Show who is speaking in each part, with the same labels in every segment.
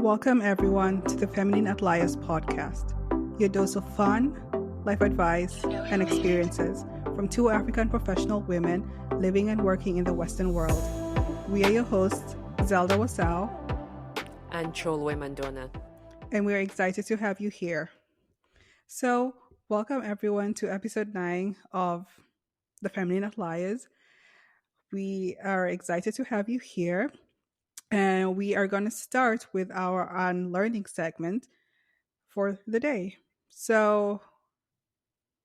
Speaker 1: Welcome everyone to the Feminine Outliers podcast, your dose of fun, life advice, and experiences from two African professional women living and working in the Western world. We are your hosts, Zelda
Speaker 2: and Choolwe Mandona.
Speaker 1: And we're excited to have you here. So, welcome everyone to episode 9 of the Feminine Outliers. We are excited to have you here. And we are going to start with our unlearning segment for the day. So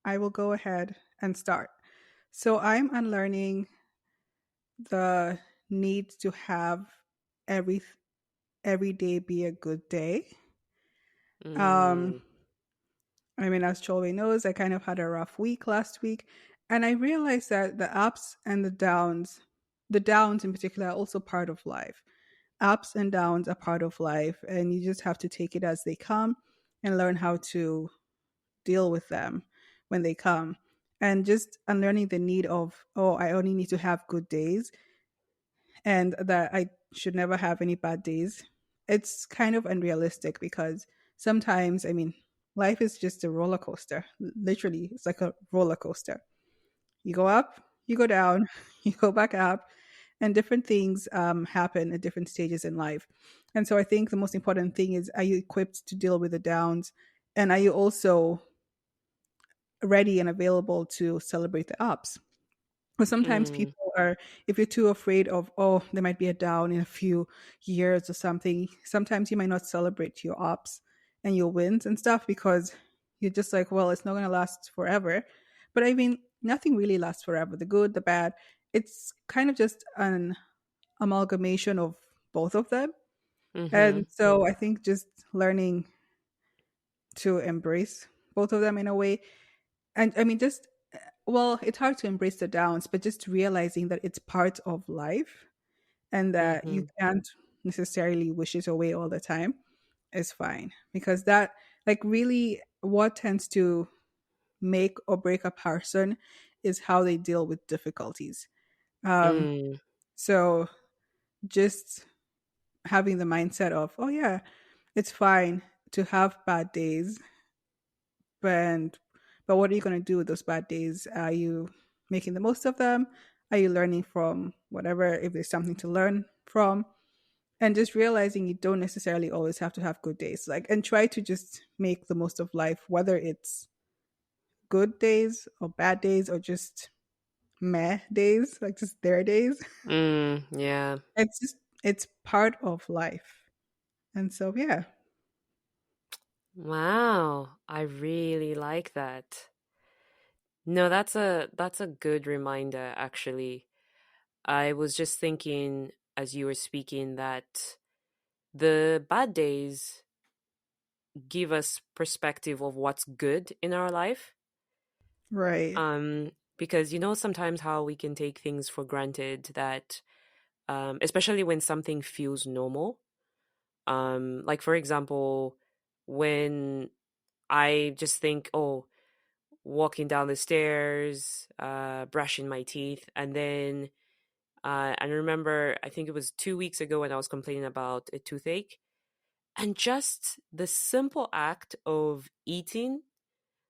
Speaker 1: I will go ahead and start. So I'm unlearning the need to have every every day be a good day. Um, as Cholwe knows, I kind of had a rough week last week, and I realized that the ups and the downs in particular, are also part of life. Ups and downs are part of life, and you just have to take it as they come and learn how to deal with them when they come. And just unlearning the need of, oh, I only need to have good days and that I should never have any bad days. It's kind of unrealistic because sometimes, life is just a roller coaster. Literally, it's like a roller coaster. You go up, you go down, you go back up, and different things happen at different stages in life. And so I think the most important thing is, are you equipped to deal with the downs? And are you also ready and available to celebrate the ups? But sometimes people are, if you're too afraid of, oh, there might be a down in a few years or something, sometimes you might not celebrate your ups and your wins and stuff because you're just like, well, it's not going to last forever. But nothing really lasts forever. The good, the bad, it's kind of just an amalgamation of both of them. And so I think just learning to embrace both of them in a way. And it's hard to embrace the downs, but just realizing that it's part of life and that you can't necessarily wish it away all the time is fine. Because that, like, really what tends to make or break a person is how they deal with difficulties. So just having the mindset of, oh yeah, it's fine to have bad days, but what are you going to do with those bad days? Are you making the most of them? Are you learning from whatever, if there's something to learn from? And just realizing you don't necessarily always have to have good days. And try to just make the most of life, whether it's good days or bad days or just meh days, like just their days.
Speaker 2: Yeah.
Speaker 1: It's part of life. And so, yeah.
Speaker 2: Wow. I really like that. No, that's a good reminder actually. I was just thinking as you were speaking that the bad days give us perspective of what's good in our life.
Speaker 1: Right.
Speaker 2: Because sometimes how we can take things for granted that especially when something feels normal. Like for example, when I just think, oh, walking down the stairs, brushing my teeth, and then I remember, I think it was 2 weeks ago when I was complaining about a toothache, and just the simple act of eating,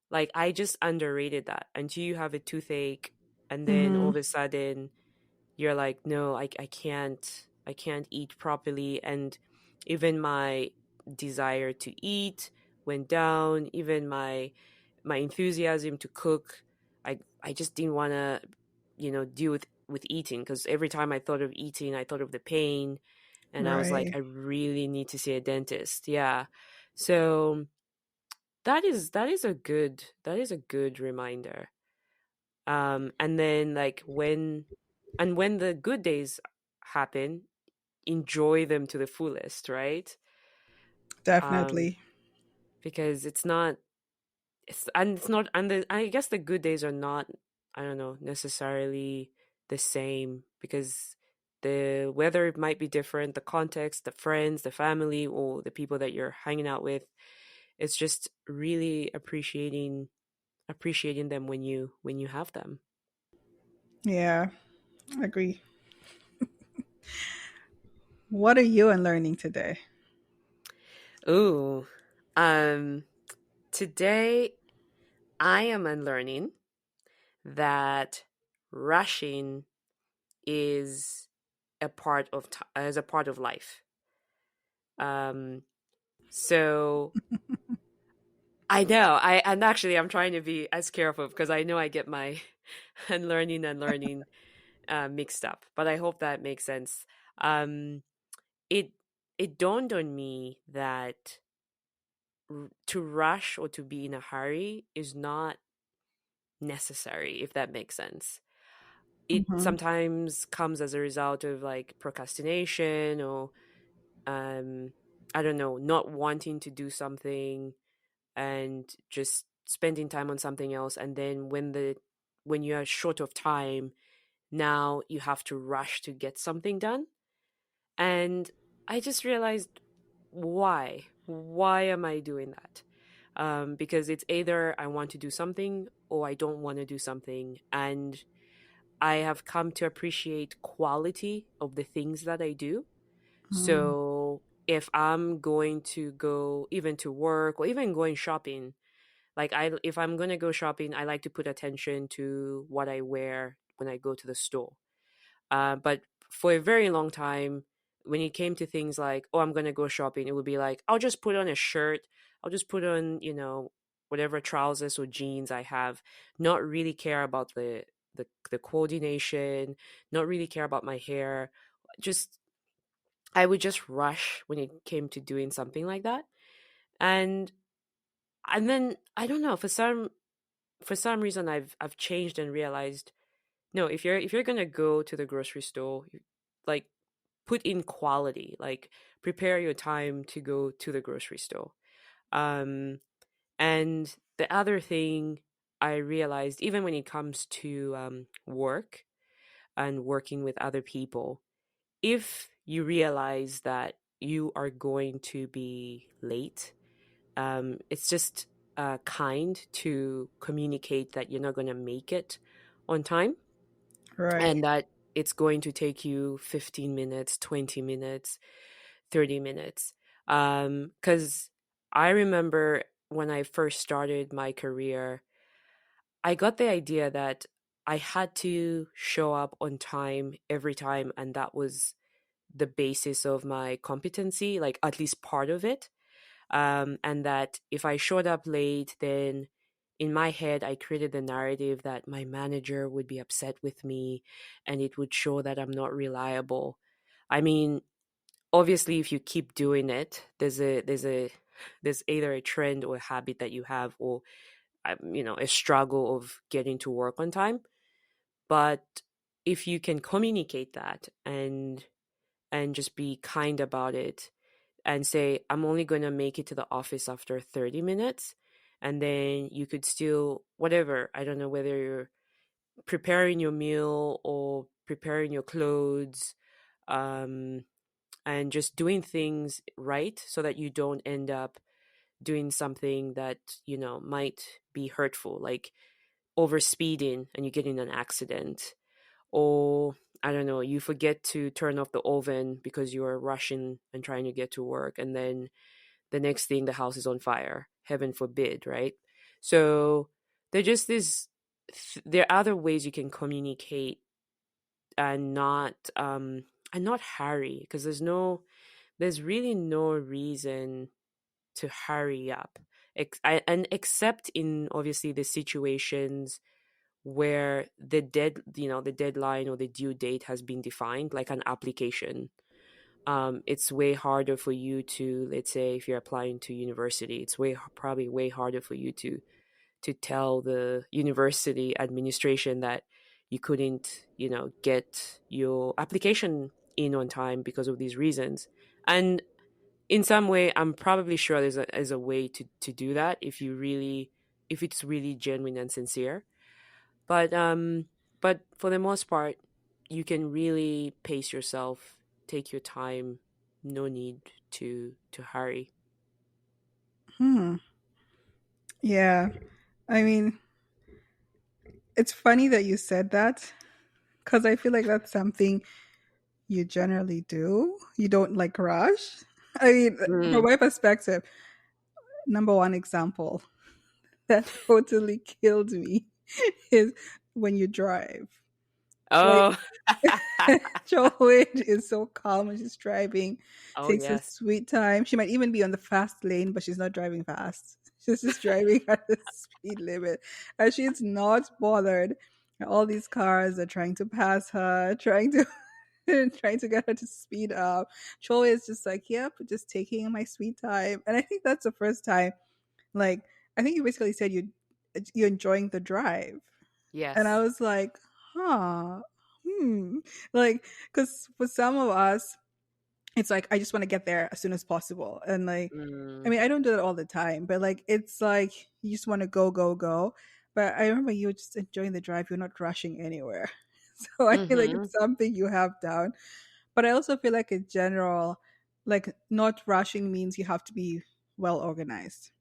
Speaker 2: like I just underrated that until you have a toothache, and then all
Speaker 1: Mm-hmm.
Speaker 2: of a sudden you're like, no, I can't eat properly, and even my desire to eat went down, even my enthusiasm to cook. I just didn't want to deal with eating, because every time I thought of eating I thought of the pain, and I was like,
Speaker 1: Right.
Speaker 2: I really need to see a dentist. Yeah. So that is a good reminder. And then like when the good days happen, enjoy them to the fullest, right? um
Speaker 1: Definitely.
Speaker 2: because it's not and I guess the good days are not, I don't know, necessarily the same, because the weather might be different, the context, the friends, the family, or the people that you're hanging out with. It's just really appreciating them when you have them.
Speaker 1: Yeah, I agree. What are you unlearning today?
Speaker 2: Ooh. Um, Today I am unlearning that rushing is a part of life. Um, so I know and actually I'm trying to be as careful because I know I get my unlearning mixed up, but I hope that makes sense. Um, it it dawned on me that to rush or to be in a hurry is not necessary, if that makes sense. It
Speaker 1: Hmm.
Speaker 2: sometimes comes as a result of like procrastination or um I don't know, not wanting to do something and just spending time on something else, and then when you're short of time, now you have to rush to get something done. And I just realized, why am I doing that? Because it's either I want to do something or I don't want to do something. And I have come to appreciate quality of the things that I do.
Speaker 1: Mm.
Speaker 2: So if I'm going to go even to work or even going shopping, like if I'm going to go shopping, I like to put attention to what I wear when I go to the store. But for a very long time, when it came to things like, oh, I'm going to go shopping, it would be like, I'll just put on a shirt. I'll just put on, whatever trousers or jeans I have, not really care about the coordination, not really care about my hair. Just, I would just rush when it came to doing something like that. And, and then I don't know, for some reason I've changed and realized, no, if you're gonna go to the grocery store, like put in quality, like prepare your time to go to the grocery store. Um, and the other thing I realized, even when it comes to work and working with other people, if you realize that you are going to be late, it's just kind to communicate that you're not going to make it on time
Speaker 1: Right.
Speaker 2: and that it's going to take you 15 minutes, 20 minutes, 30 minutes. Because I remember when I first started my career, I got the idea that I had to show up on time every time, and that was the basis of my competency, like at least part of it. And that if I showed up late, then in my head, I created the narrative that my manager would be upset with me and it would show that I'm not reliable. I mean, obviously, if you keep doing it, there's either a trend or a habit that you have, or a struggle of getting to work on time. But if you can communicate that and just be kind about it and say, I'm only going to make it to the office after 30 minutes. And then you could still, whatever, I don't know whether you're preparing your meal or preparing your clothes, um, and just doing things right so that you don't end up doing something that, might be hurtful, like over speeding and you get in an accident, or I don't know, you forget to turn off the oven because you're rushing and trying to get to work, and then the next thing the house is on fire, heaven forbid, right? So there just this there are other ways you can communicate and not hurry, because there's really no reason to hurry up. And except in obviously the situations where the deadline or the due date has been defined, like an application. It's way harder for you to, let's say, if you're applying to university, it's probably way harder for you to tell the university administration that you couldn't, get your application in on time because of these reasons. And in some way, I'm probably sure there's a way to do that if it's really genuine and sincere. But for the most part, you can really pace yourself, take your time, no need to hurry.
Speaker 1: Hmm. Yeah. I mean, it's funny that you said that because I feel like that's something you generally do. You don't like rush. I mean, from
Speaker 2: Mm.
Speaker 1: my perspective, number one example that totally killed me is when you drive. Like,
Speaker 2: Oh.
Speaker 1: Joanne is so calm when she's driving,
Speaker 2: Oh,
Speaker 1: takes her
Speaker 2: yes.
Speaker 1: sweet time. She might even be on the fast lane, but she's not driving fast. She's just driving at the speed limit. And she's not bothered. All these cars are trying to pass her, trying to trying to get her to speed up. Joel is just like, yep, just taking my sweet time. And I think that's the first time, like, I think you basically said you're enjoying the drive. And I
Speaker 2: Yes.
Speaker 1: was like, huh, hmm. Like, because for some of us, it's like, I just want to get there as soon as possible. And like, I
Speaker 2: Mm.
Speaker 1: mean, I don't do that all the time, but like, it's like you just want to go, go, go. But I remember you were just enjoying the drive. You're not rushing anywhere. So I feel like
Speaker 2: Mhm.
Speaker 1: it's something you have down. But I also feel like in general, like not rushing means you have to be well organized.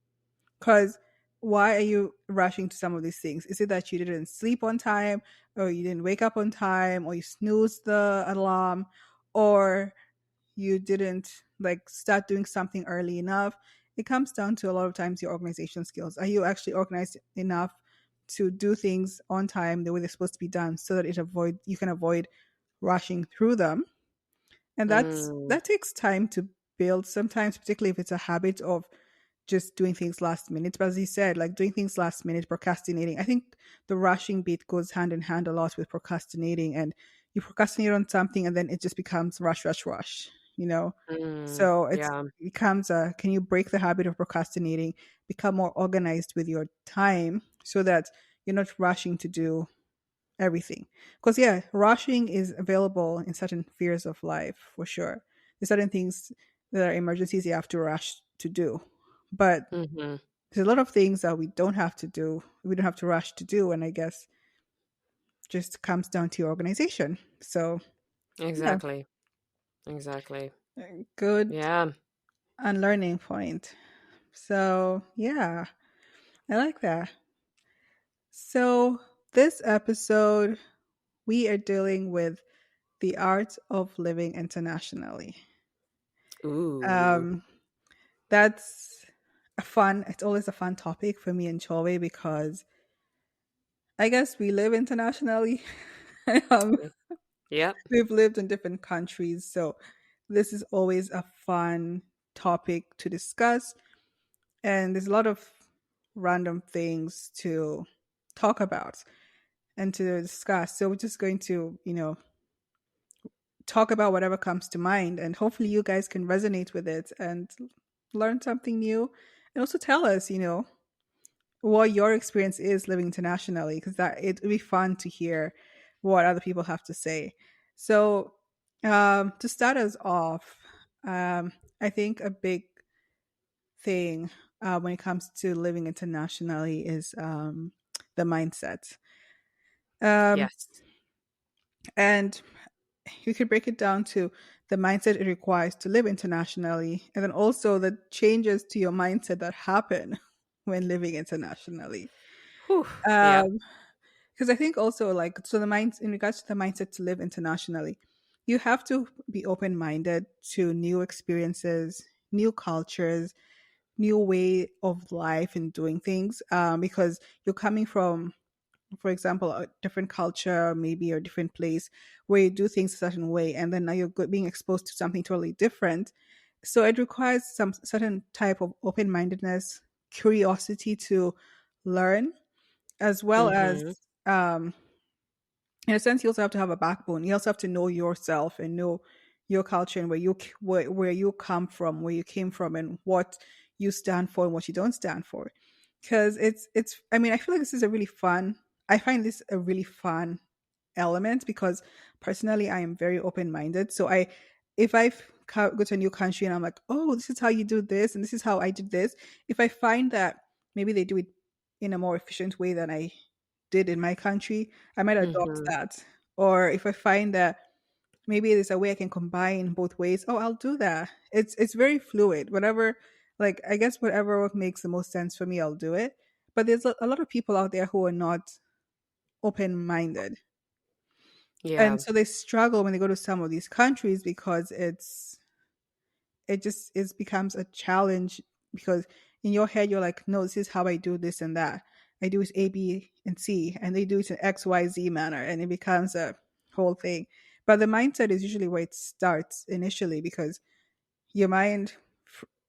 Speaker 1: Because why are you rushing to some of these things? Is it that you didn't sleep on time, or you didn't wake up on time, or you snoozed the alarm, or you didn't like start doing something early enough? It comes down to a lot of times your organization skills. Are you actually organized enough to do things on time the way they're supposed to be done so that you can avoid rushing through them? And
Speaker 2: Mm.
Speaker 1: that takes time to build sometimes, particularly if it's a habit of just doing things last minute. But as you said, like doing things last minute, procrastinating. I think the rushing bit goes hand in hand a lot with procrastinating, and you procrastinate on something and then it just becomes rush, rush, rush, you know?
Speaker 2: Mm.
Speaker 1: So
Speaker 2: Yeah.
Speaker 1: it becomes a, can you break the habit of procrastinating, become more organized with your time so that you're not rushing to do everything? Because yeah, rushing is available in certain spheres of life for sure. There's certain things that are emergencies you have to rush to do, but
Speaker 2: Mhm.
Speaker 1: there's a lot of things that we don't have to do. We don't have to rush to do, and I guess just comes down to your organization. So yeah,
Speaker 2: Exactly. Exactly.
Speaker 1: good
Speaker 2: Yeah.
Speaker 1: unlearning point. So yeah, I like that. So this episode, we are dealing with the art of living internationally.
Speaker 2: Ooh.
Speaker 1: Um, that's a fun. It's always a fun topic for me and Chowe because I guess we live internationally. um,
Speaker 2: Yep.
Speaker 1: we've lived in different countries, so this is always a fun topic to discuss. And there's a lot of random things to talk about and to discuss. So we're just going to, talk about whatever comes to mind, and hopefully you guys can resonate with it and learn something new, and also tell us, what your experience is living internationally, because that it would be fun to hear what other people have to say. So to start us off, I think a big thing when it comes to living internationally is the mindset. um,
Speaker 2: Yes.
Speaker 1: and you could break it down to the mindset it requires to live internationally, and then also the changes to your mindset that happen when living internationally.
Speaker 2: Whew. Yep.
Speaker 1: Um, because I think also, like, so the mind in regards to the mindset to live internationally, you have to be open minded to new experiences, new cultures, new way of life and doing things. Because you're coming from, for example, a different culture, maybe, or a different place where you do things a certain way, and then now you're being exposed to something totally different. So it requires some certain type of open mindedness, curiosity to learn, as well as
Speaker 2: Mhm.
Speaker 1: um, in a sense, you also have to have a backbone. You also have to know yourself and know your culture and where you come from, where you came from, and what you stand for and what you don't stand for. Because it's. I mean, I feel like this is a really fun. I find this a really fun element because personally, I am very open minded. So if I go to a new country and I'm like, oh, this is how you do this, and this is how I did this. If I find that maybe they do it in a more efficient way than I did in my country, I might adopt
Speaker 2: Mhm.
Speaker 1: that. Or if I find that maybe there's a way I can combine both ways, oh, I'll do that. It's very fluid. Whatever, like I guess whatever makes the most sense for me, I'll do it. But there's a lot of people out there who are not open minded,
Speaker 2: Yeah.
Speaker 1: and so they struggle when they go to some of these countries because it's it just is becomes a challenge because in your head you're like, no, this is how I do this and that. I do it A, B, and C, and they do it in X, Y, Z manner, and it becomes a whole thing. But the mindset is usually where it starts initially because your mind,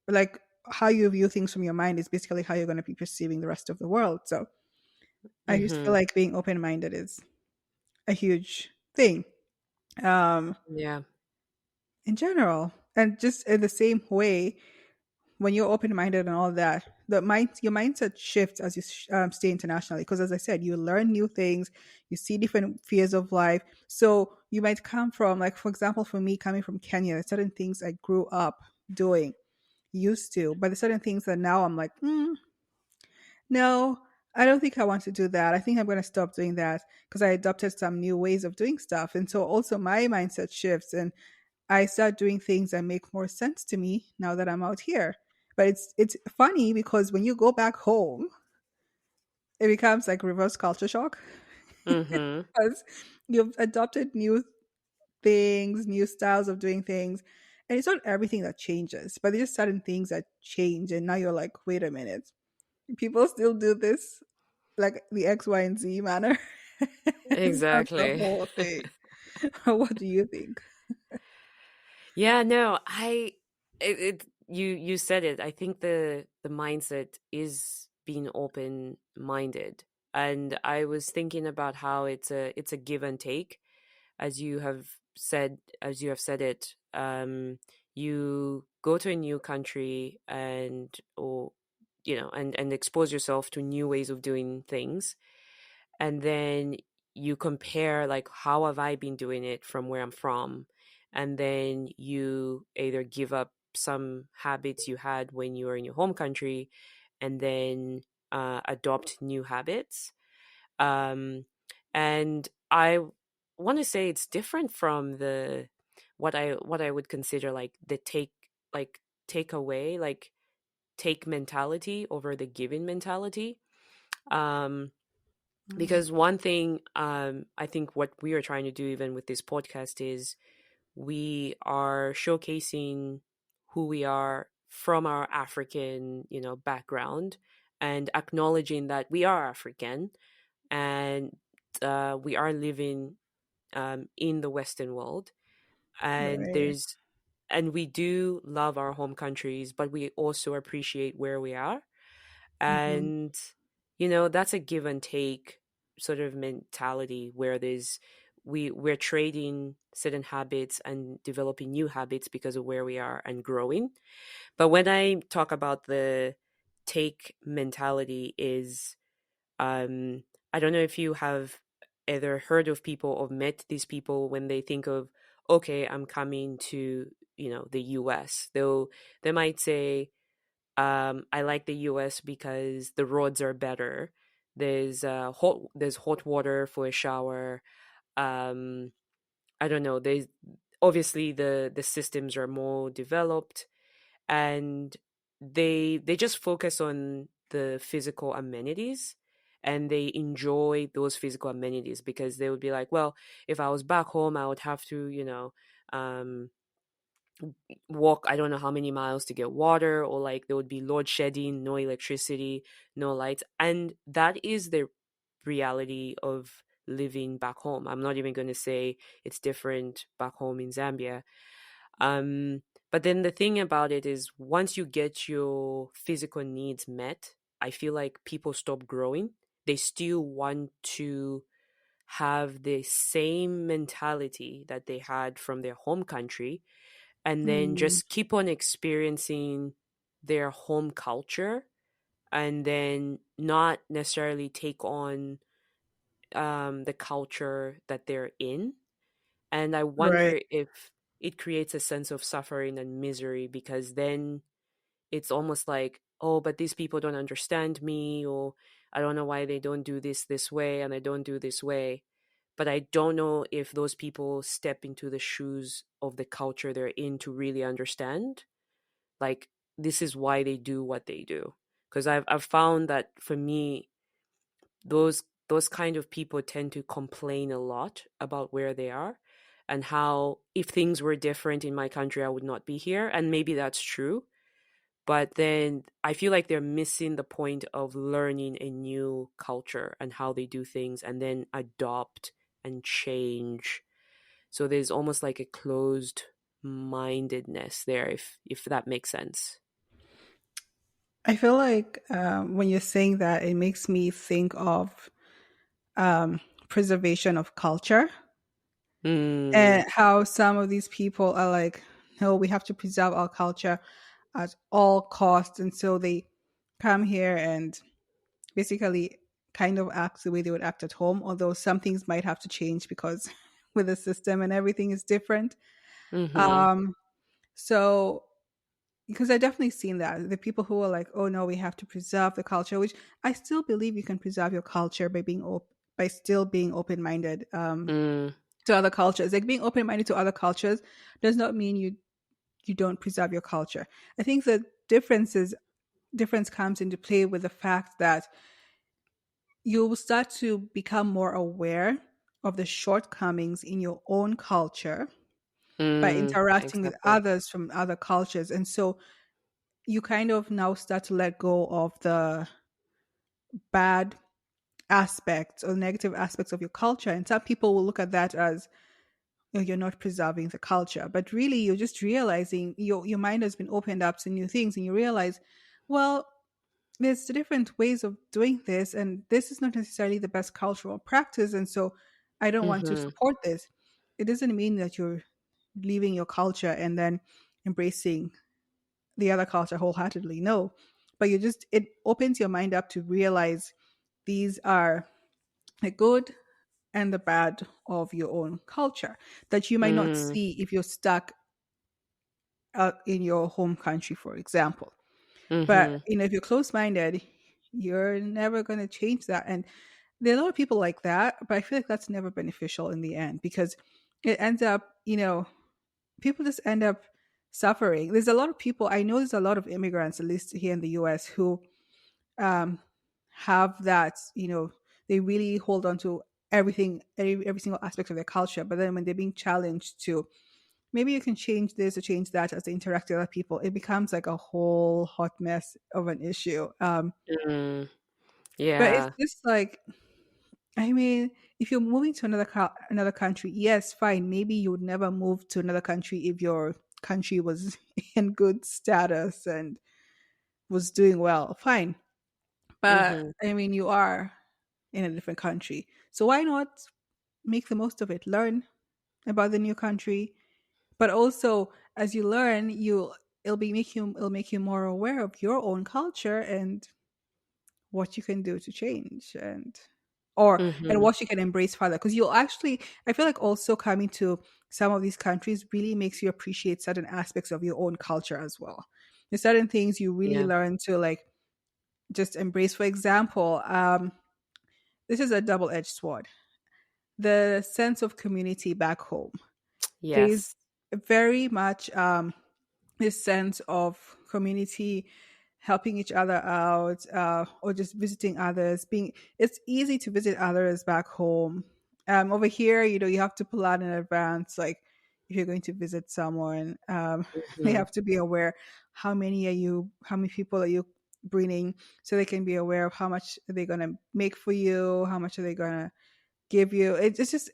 Speaker 1: like how you view things from your mind, is basically how you're going to be perceiving the rest of the world. So I just feel
Speaker 2: Mm-hmm.
Speaker 1: like being open minded is a huge thing. Um,
Speaker 2: Yeah.
Speaker 1: in general, and just in the same way, when you're open minded and all that, your mindset shifts as you stay internationally. Because as I said, you learn new things, you see different fears of life. So you might come from, like for example, for me coming from Kenya, there's certain things I grew up doing, used to, but there's certain things that now I'm like, no, I don't think I want to do that. I think I'm going to stop doing that because I adopted some new ways of doing stuff. And so also my mindset shifts and I start doing things that make more sense to me now that I'm out here. But it's funny because when you go back home, it becomes like reverse culture shock
Speaker 2: Mm-hmm.
Speaker 1: because you've adopted new things, new styles of doing things. And it's not everything that changes, but there's certain things that change. And now you're like, wait a minute, people still do this like the X, Y, and Z manner. That's the
Speaker 2: Exactly.
Speaker 1: whole thing. What do you think?
Speaker 2: Yeah, no, you said it. I think the mindset is being open minded. And I was thinking about how it's a give and take, as you have said it. You go to a new country and or and expose yourself to new ways of doing things, and then you compare like how have I been doing it from where I'm from, and then you either give up some habits you had when you were in your home country and then adopt new habits. um, and I want to say it's different from the what I would consider like the take away, like take mentality over the giving mentality. um
Speaker 1: Mm,
Speaker 2: because one thing, I think what we are trying to do even with this podcast is we are showcasing who we are from our African, background, and acknowledging that we are African, and we are living in the Western world, and
Speaker 1: right.
Speaker 2: and we do love our home countries, but we also appreciate where we are.
Speaker 1: Hmm.
Speaker 2: And that's a give and take sort of mentality where we're trading certain habits and developing new habits because of where we are and growing. But when I talk about the take mentality is, I don't know if you have either heard of people or met these people when they think of, okay, I'm coming to the US, though they might say, I like the US because the roads are better. There's hot water for a shower. Um, I don't know. There's obviously the systems are more developed, and they just focus on the physical amenities, and they enjoy those physical amenities because they would be like, well, if I was back home, I would have to, um, walk I don't know how many miles to get water, or like there would be load shedding, no electricity, no lights. And that is the reality of living back home. I'm not even going to say it's different back home in Zambia. um but then the thing about it is, once you get your physical needs met, I feel like people stop growing. They still want to have the same mentality that they had from their home country, and then
Speaker 1: Mm,
Speaker 2: just keep on experiencing their home culture, and then not necessarily take on the culture that they're in. And I
Speaker 1: right.
Speaker 2: wonder if it creates a sense of suffering and misery, because then it's almost like, oh, but these people don't understand me, or I don't know why they don't do this way and I don't do this way. But I don't know if those people step into the shoes of the culture they're in to really understand, like, this is why they do what they do. Because I've found that for me, those kind of people tend to complain a lot about where they are, and how if things were different in my country, I would not be here. And maybe that's true. But then I feel like they're missing the point of learning a new culture and how they do things and then adopt and change. So there's almost like a closed mindedness there, if that makes sense.
Speaker 1: I feel like when you're saying that, it makes me think of preservation of culture
Speaker 2: Mm,
Speaker 1: and how some of these people are like, no, we have to preserve our culture at all costs. And so they come here and basically kind of act the way they would act at home, although some things might have to change because with the system and everything is different.
Speaker 2: mhm.
Speaker 1: Um, so because I definitely seen that the people who are like, "Oh no, we have to preserve the culture," which I still believe you can preserve your culture by by still being open minded
Speaker 2: Mm,
Speaker 1: to other cultures. Like being open minded to other cultures does not mean you don't preserve your culture. I think the difference comes into play with the fact that you will start to become more aware of the shortcomings in your own culture by interacting with
Speaker 2: exactly.
Speaker 1: others from other cultures, and so you kind of now start to let go of the bad aspects or negative aspects of your culture. And some people will look at that as, "Oh, you're not preserving the culture." But really, you're just realizing your mind has been opened up to new things, and you realize, well, there's different ways of doing this, and this is not necessarily the best cultural practice. And so I don't want to
Speaker 2: Mhm,
Speaker 1: support this. It doesn't mean that you're leaving your culture and then embracing the other culture wholeheartedly. No, but it opens your mind up to realize these are the good and the bad of your own culture that you might not
Speaker 2: mm,
Speaker 1: see if you're stuck in your home country, for example. But
Speaker 2: mhm,
Speaker 1: if you're close minded, you're never going to change that. And there are a lot of people like that, but I feel like that's never beneficial in the end because it ends up, people just end up suffering. There's a lot of people, I know there's a lot of immigrants, at least here in the US, who um, have that, they really hold on to every single aspect of their culture. But then when they're being challenged to, maybe you can change this or change that as they interact with other people, it becomes like a whole hot mess of an issue.
Speaker 2: mm.
Speaker 1: But it's
Speaker 2: Yeah.
Speaker 1: just like, I mean, if you're moving to another country, yes, fine. Maybe you would never move to another country if your country was in good status and was doing well. Fine. But
Speaker 2: Mhm,
Speaker 1: I mean, you are in a different country. So why not make the most of it? Learn about the new country, but also as you learn, it'll make you more aware of your own culture and what you can do to change and
Speaker 2: mhm,
Speaker 1: what you can embrace further, because you'll actually, I feel like also coming to some of these countries really makes you appreciate certain aspects of your own culture as well. There's certain things you really
Speaker 2: yeah.
Speaker 1: learn to like just embrace. For example, this is a double-edged sword. The sense of community back home, there's
Speaker 2: Yes.
Speaker 1: very much this sense of community, helping each other out, or just visiting others. Being It's easy to visit others back home. Over here, you have to plan in advance. Like if you're going to visit someone, they
Speaker 2: Mhm,
Speaker 1: have to be aware how many people are you bringing, so they can be aware of how much they're gonna make for you, how much are they gonna give you. It's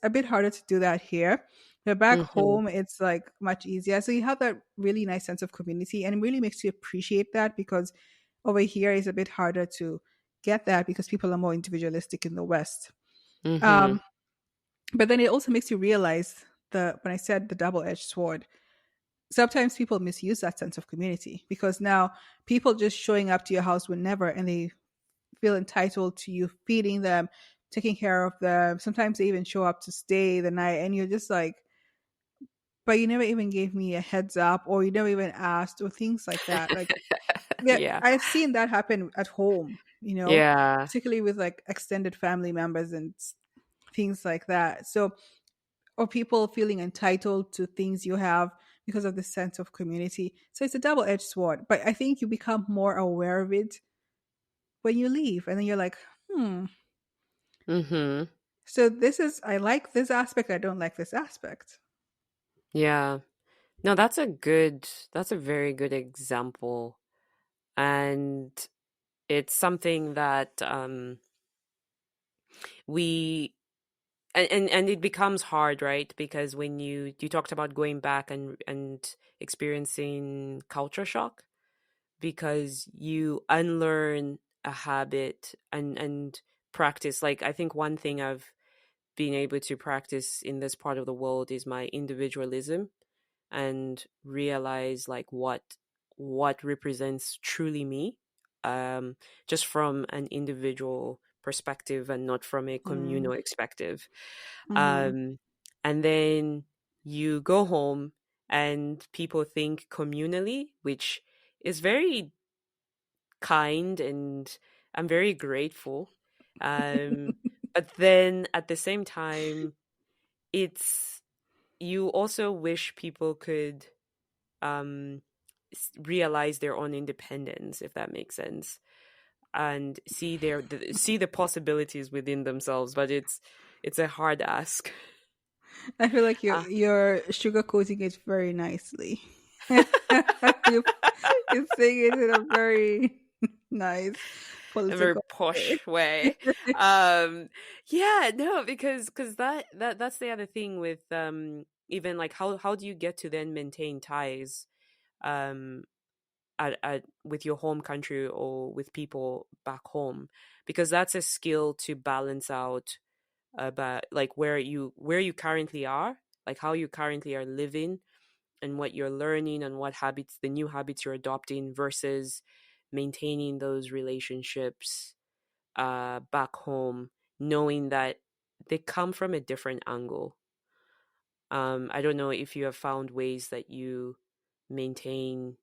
Speaker 1: a bit harder to do that here. But back
Speaker 2: mhm,
Speaker 1: home, it's like much easier. So you have that really nice sense of community, and it really makes you appreciate that because over here is a bit harder to get that because people are more individualistic in the West.
Speaker 2: mhm,
Speaker 1: Um, but then it also makes you realize when I said the double-edged sword, sometimes people misuse that sense of community because now people just showing up to your house whenever and they feel entitled to you feeding them, taking care of them. Sometimes they even show up to stay the night, and you're just like, but you never even gave me a heads up, or you never even asked, or things like that. Like, yeah,
Speaker 2: yeah.
Speaker 1: I've seen that happen at home,
Speaker 2: Yeah.
Speaker 1: particularly with like extended family members and things like that. So, or people feeling entitled to things you have because of the sense of community. So it's a double edged sword, but I think you become more aware of it when you leave, and then you're like, hmm.
Speaker 2: Mhm.
Speaker 1: So this is I like this aspect, I don't like this aspect.
Speaker 2: Yeah. No, that's a very good example. And it's something that we and it becomes hard, right? Because when you talked about going back and experiencing culture shock, because you unlearn a habit and practice. Like, I think one thing I've been able to practice in this part of the world is my individualism, and realize like what represents truly me, um just from an individual perspective and not from a
Speaker 1: Mm.
Speaker 2: communal perspective.
Speaker 1: Mm-hmm.
Speaker 2: um and then you go home and people think communally, which is very kind, and I'm very grateful. But then at the same time, it's you also wish people could um realize their own independence, if that makes sense, and see the possibilities within themselves, but it's a hard ask.
Speaker 1: I feel like you're
Speaker 2: uh,
Speaker 1: you're sugarcoating it very nicely. you you're saying it in a very nice
Speaker 2: a very
Speaker 1: political way.
Speaker 2: posh way. um yeah, no, because that's the other thing with even like how do you get to then maintain ties um with your home country or with people back home, because that's a skill to balance out about like where you currently are, like how you currently are living and what you're learning and what habits, the new habits you're adopting, versus maintaining those relationships back home, knowing that they come from a different angle. I don't know if you have found ways that you maintain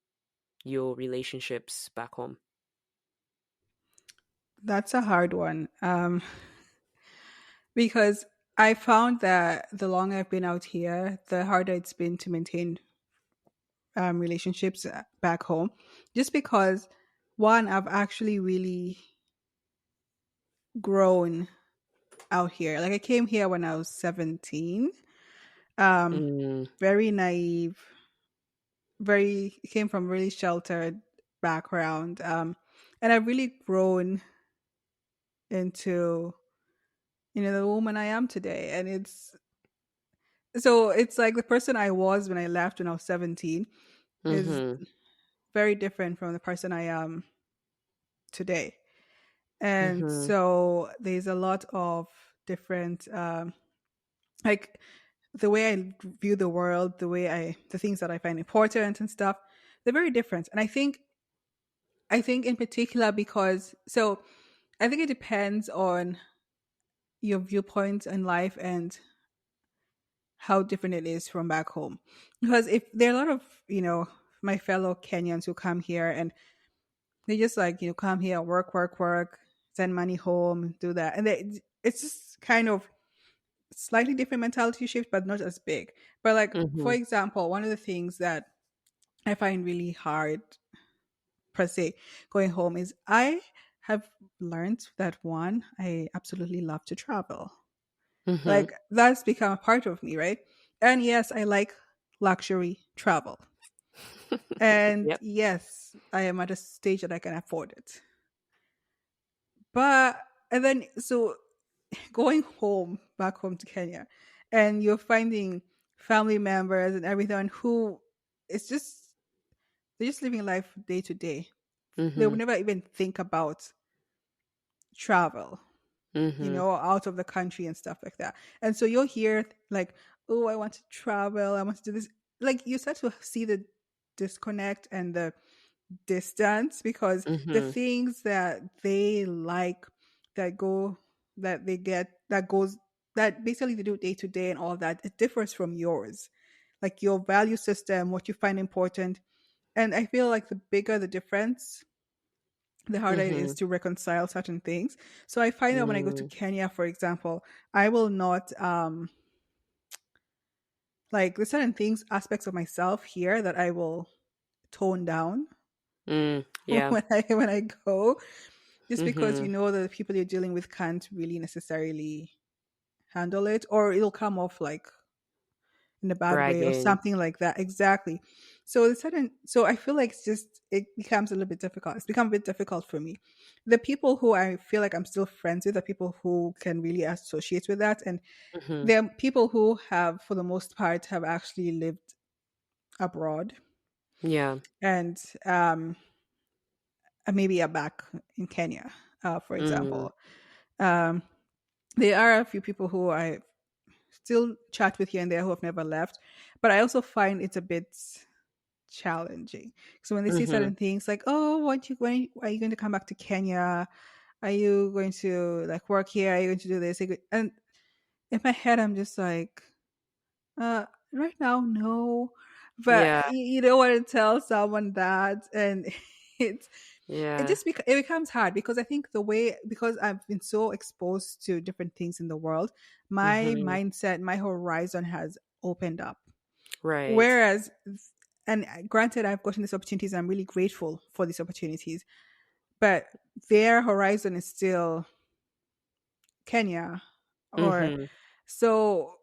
Speaker 2: your relationships back home.
Speaker 1: That's a hard one. Because I found that the longer I've been out here, the harder it's been to maintain relationships back home. Just because, one, I've actually really grown out here. Like I came here when I was 17. Um,
Speaker 2: Mm,
Speaker 1: very naive, very came from really sheltered background. And I've really grown into the woman I am today. And it's like the person I was when I left when I was 17 is
Speaker 2: mm-hmm,
Speaker 1: very different from the person I am today. And
Speaker 2: mm-hmm,
Speaker 1: so there's a lot of different like the way I view the world, the things that I find important and stuff, they're very different. And I think in particular because I think it depends on your viewpoints in life and how different it is from back home. Because if there are a lot of, my fellow Kenyans who come here and they just like, come here, work, work, work, send money home, do that. And it's just kind of slightly different mentality shift, but not as big. But like, for
Speaker 2: mm-hmm,
Speaker 1: example, one of the things that I find really hard per se going home is I have learned that one, I absolutely love to travel.
Speaker 2: mm-hmm.
Speaker 1: Like that's become a part of me, right? And yes, I like luxury travel. And
Speaker 2: Yep.
Speaker 1: yes, I am at a stage that I can afford it. But and then so going home back home to Kenya and you're finding family members and everyone who it's just they're just living life day to day. They would
Speaker 2: Mm-hmm,
Speaker 1: never even think about travel,
Speaker 2: mm-hmm,
Speaker 1: out of the country and stuff like that. And so you'll hear like, oh, I want to travel, I want to do this. Like you start to see the disconnect and the distance because the
Speaker 2: mm-hmm,
Speaker 1: things that they like that go that they get that goes that basically they do day to day and all that, it differs from yours. Like your value system, what you find important. And I feel like the bigger the difference, the harder it is
Speaker 2: mm-hmm,
Speaker 1: to reconcile certain things. So I find that when I go to
Speaker 2: mm,
Speaker 1: Kenya, for example, I will not like there's certain things, aspects of myself here that I will tone down
Speaker 2: yeah,
Speaker 1: when I go, just because
Speaker 2: mm-hmm,
Speaker 1: that the people you're dealing with can't really necessarily. handle it, or it'll come off like in a bad way or
Speaker 2: Bragging.
Speaker 1: something like that. Exactly. So the sudden, so I feel like it becomes a little bit difficult. It's become a bit difficult for me. The people who I feel like I'm still friends with are people who can really associate with that, and
Speaker 2: Hmm.
Speaker 1: there are people who have, for the most part, have actually lived abroad
Speaker 2: Yeah.
Speaker 1: and maybe are back in Kenya, for
Speaker 2: Mm.
Speaker 1: example. Um, there are a few people who I still chat with here and there who have never left, but I also find it's a bit challenging. So when they say
Speaker 2: Hmm.
Speaker 1: certain things like, "Oh, when are you going to come back to Kenya? Are you going to like work here? Are you going to do this?" And in my head, I'm just like, right now, no. But
Speaker 2: Yeah.
Speaker 1: you don't want to tell someone that, and it's
Speaker 2: Yeah.
Speaker 1: it becomes hard because I think the way because I've been so exposed to different things in the world, my
Speaker 2: Hmm.
Speaker 1: mindset, my horizon has opened up.
Speaker 2: Right.
Speaker 1: Whereas, and granted, I've gotten these opportunities. I'm really grateful for these opportunities, but their horizon is still Kenya, or
Speaker 2: Hmm.
Speaker 1: so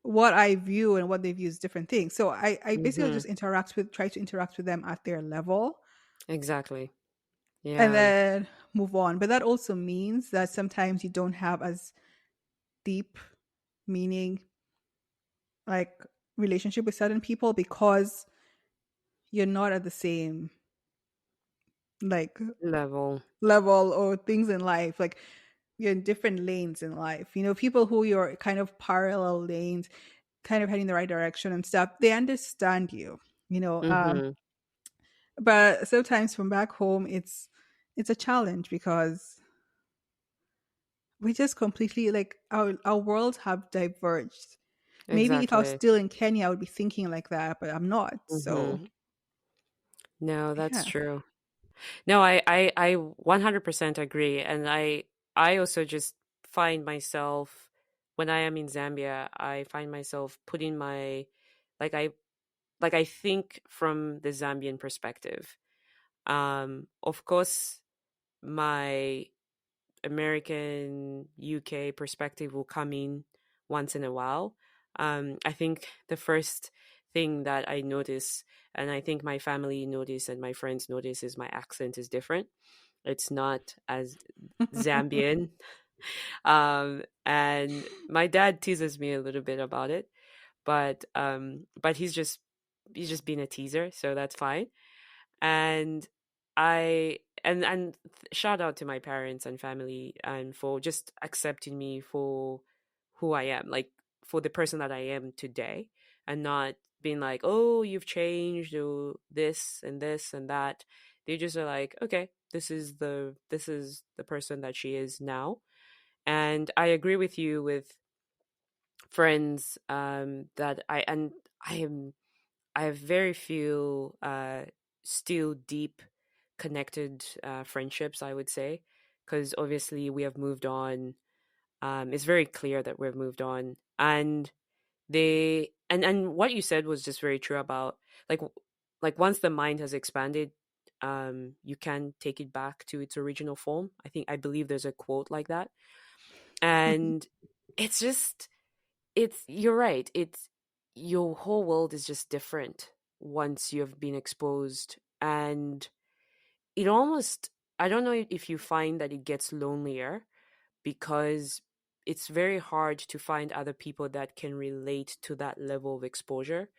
Speaker 1: what I view and what they view is different things. So I basically
Speaker 2: Hmm.
Speaker 1: just try to interact with them at their level
Speaker 2: Exactly.
Speaker 1: and
Speaker 2: Yeah.
Speaker 1: then move on. But that also means that sometimes you don't have as deep meaning like relationship with certain people because you're not at the same like
Speaker 2: Level.
Speaker 1: level or things in life. Like you're in different lanes in life. People who you're kind of parallel lanes, kind of heading the right direction and stuff, they understand you, you know.
Speaker 2: Hmm.
Speaker 1: But sometimes from back home it's a challenge because we just completely like our worlds have diverged. Maybe if I was
Speaker 2: Exactly.
Speaker 1: still in Kenya I would be thinking like that, but I'm not. So
Speaker 2: Hmm. No, that's
Speaker 1: yeah.
Speaker 2: true. No, I 100% agree. And I also just find myself, when I am in Zambia, I find myself putting like I, like I think from the Zambian perspective. Of course, my American UK perspective will come in once in a while. I think the first thing that I notice, and I think my family notice and my friends notice, is my accent is different. It's not as Zambian. And my dad teases me a little bit about it, but he's just being a teaser, so that's fine. And and shout out to my parents and family and for just accepting me for who I am, like for the person that I am today, and not being like, oh, you've changed, or this and that. They just are like, okay, this is the person that she is now. And I agree with you with friends, that I have very few still deep connected friendships, I would say, because obviously we have moved on. It's very clear that we've moved on, and and what you said was just very true about like like once the mind has expanded, you can take it back to its original form. I believe there's a quote like that, and it's just it's you're right. It's your whole world is just different once you've been exposed, and it almost, I don't know if you find that it gets lonelier because it's very hard to find other people that can relate to that level of exposure,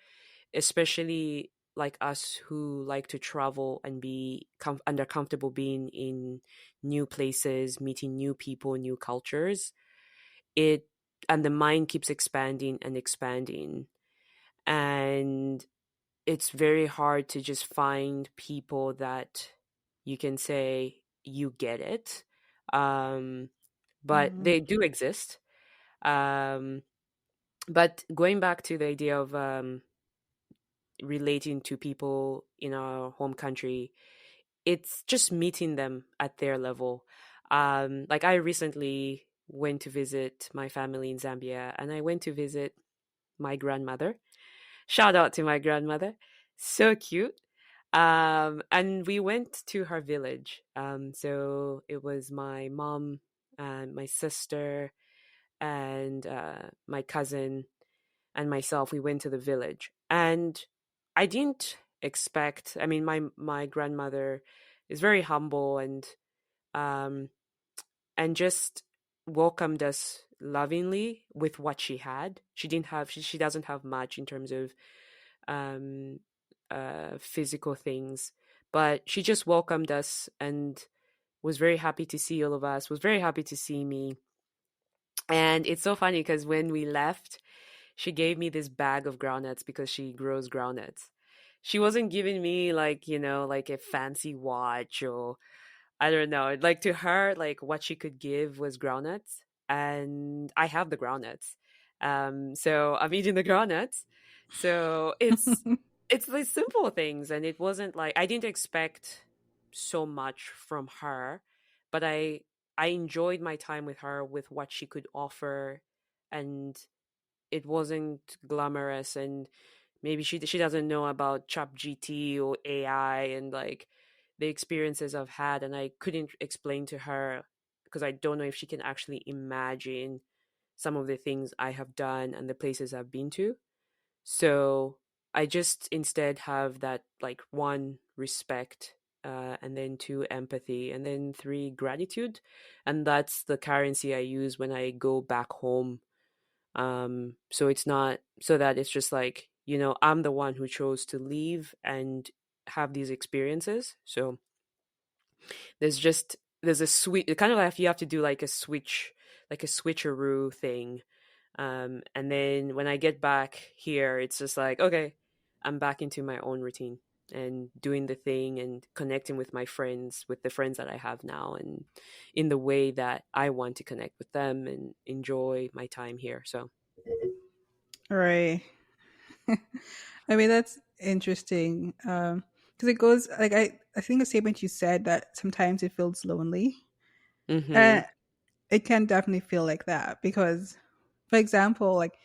Speaker 2: especially like us who like to travel and be under comfortable being in new places, meeting new people, new cultures. It and the mind keeps expanding and expanding, and it's very hard to just find people that you can say you get it. Um, but
Speaker 1: Mhm.
Speaker 2: they do exist. Um, but going back to the idea of relating to people in our home country, it's just meeting them at their level. Like I recently went to visit my family in Zambia, and I went to visit my grandmother. Shout out to my grandmother. So cute. And we went to her village. So it was my mom and my sister and my cousin and myself, we went to the village. And I didn't expect, I mean, my grandmother is very humble um and just welcomed us lovingly with what she had. She didn't have she doesn't have much in terms of um physical things, but she just welcomed us and was very happy to see all of us, was very happy to see me. And it's so funny because when we left, she gave me this bag of groundnuts because she grows groundnuts. She wasn't giving me like, like a fancy watch or I don't know. Like to her, like what she could give was groundnuts, and I have the groundnuts. So I'm eating the groundnuts. So it's the simple things, and it wasn't like I didn't expect so much from her, but I enjoyed my time with her with what she could offer, and it wasn't glamorous, and maybe she doesn't know about chat GT or AI and like the experiences I've had, and I couldn't explain to her because I don't know if she can actually imagine some of the things I have done and the places I've been to. So I just instead have that, like, one, respect, and then two, empathy, and then three, gratitude. And that's the currency I use when I go back home. So it's not so that it's just like, I'm the one who chose to leave and have these experiences. So there's a sweet kind of like you have to do like a switch, like a switcheroo thing. And then when I get back here, it's just like, okay, I'm back into my own routine and doing the thing and connecting with my friends, with the friends that I have now, and in the way that I want to connect with them and enjoy my time here. So
Speaker 1: Right. I mean, that's interesting. Because it goes like I think the statement you said that sometimes it feels lonely.
Speaker 2: mhm.
Speaker 1: And it can definitely feel like that because, for example, like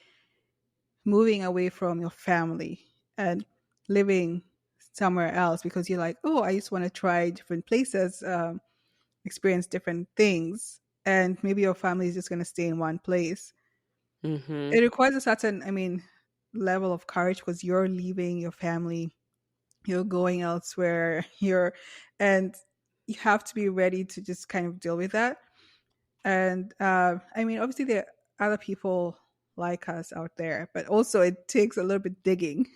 Speaker 1: moving away from your family and living somewhere else because you're like, oh, I just want to try different places, experience different things, and maybe your family is just going to stay in one place. It
Speaker 2: Mhm.
Speaker 1: requires a certain, I mean, level of courage because you're leaving your family, you're going elsewhere, and you have to be ready to just kind of deal with that. And I mean, obviously, there are other people like us out there, but also it takes a little bit digging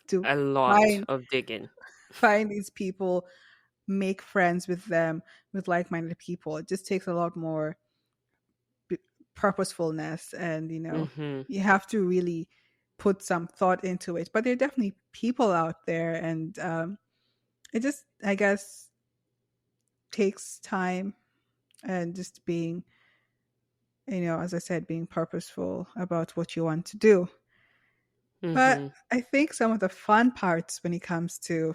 Speaker 1: to
Speaker 2: A lot
Speaker 1: find
Speaker 2: of digging.
Speaker 1: find these people, make friends with them, with like-minded people. It just takes a lot more b- purposefulness, and
Speaker 2: Mhm.
Speaker 1: you have to really put some thought into it. But there are definitely people out there, and it just, I guess, takes time and just being, as I said, being purposeful about what you want to do. But
Speaker 2: Mhm.
Speaker 1: I think some of the fun parts when it comes to,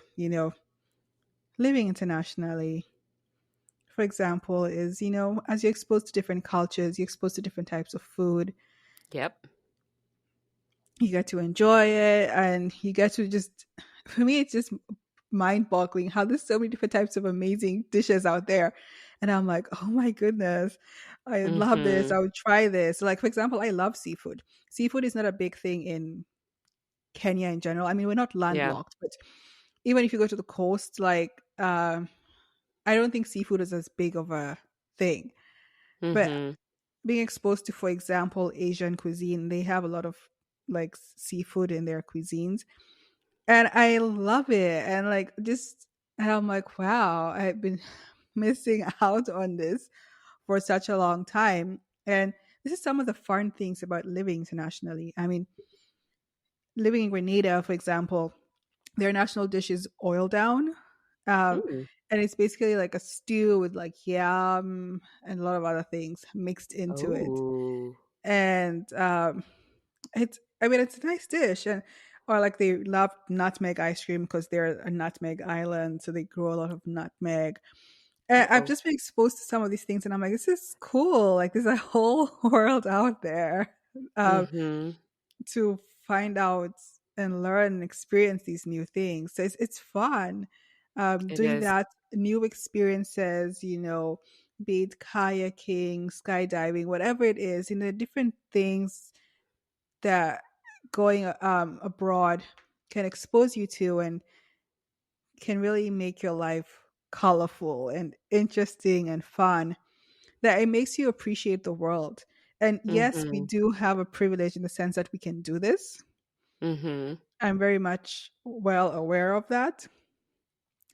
Speaker 1: living internationally, for example, is, as you're exposed to different cultures, you're exposed to different types of food,
Speaker 2: Yep.
Speaker 1: you get to enjoy it, and you get to just, for me, it's just mind boggling how there's so many different types of amazing dishes out there. And I'm like, oh my goodness, I love this.
Speaker 2: Mhm.
Speaker 1: I would try this. Like, for example, I love seafood. Seafood is not a big thing in Kenya in general. I mean, we're not
Speaker 2: Yeah.
Speaker 1: landlocked, but even if you go to the coast, like, I don't think seafood is as big of a thing. But
Speaker 2: Mhm.
Speaker 1: being exposed to, for example, Asian cuisine, they have a lot of like seafood in their cuisines, and I love it. And like just, and I'm like, wow, I've been missing out on this for such a long time. And this is some of the fun things about living internationally. I mean, living in Grenada, for example, their national dish is oil down.
Speaker 2: Mm.
Speaker 1: And it's basically like a stew with like yam and a lot of other things mixed into it.
Speaker 2: Oh.
Speaker 1: And it's, I mean, it's a nice dish. And or like they love nutmeg ice cream because they're a nutmeg island, so they grow a lot of nutmeg. And I've
Speaker 2: Oh.
Speaker 1: just been exposed to some of these things, and I'm like, this is cool. Like, there's a whole world out there. Um,
Speaker 2: Mhm.
Speaker 1: to find out and learn and experience these new things. So it's fun.
Speaker 2: It
Speaker 1: Doing
Speaker 2: is.
Speaker 1: that, new experiences, be it kayaking, skydiving, whatever it is, different things that going abroad can expose you to and can really make your life colorful and interesting and fun, that it makes you appreciate the world. And yes, we
Speaker 2: Mhm.
Speaker 1: do have a privilege in the sense that we can do this.
Speaker 2: Mhm.
Speaker 1: I'm very much well aware of that.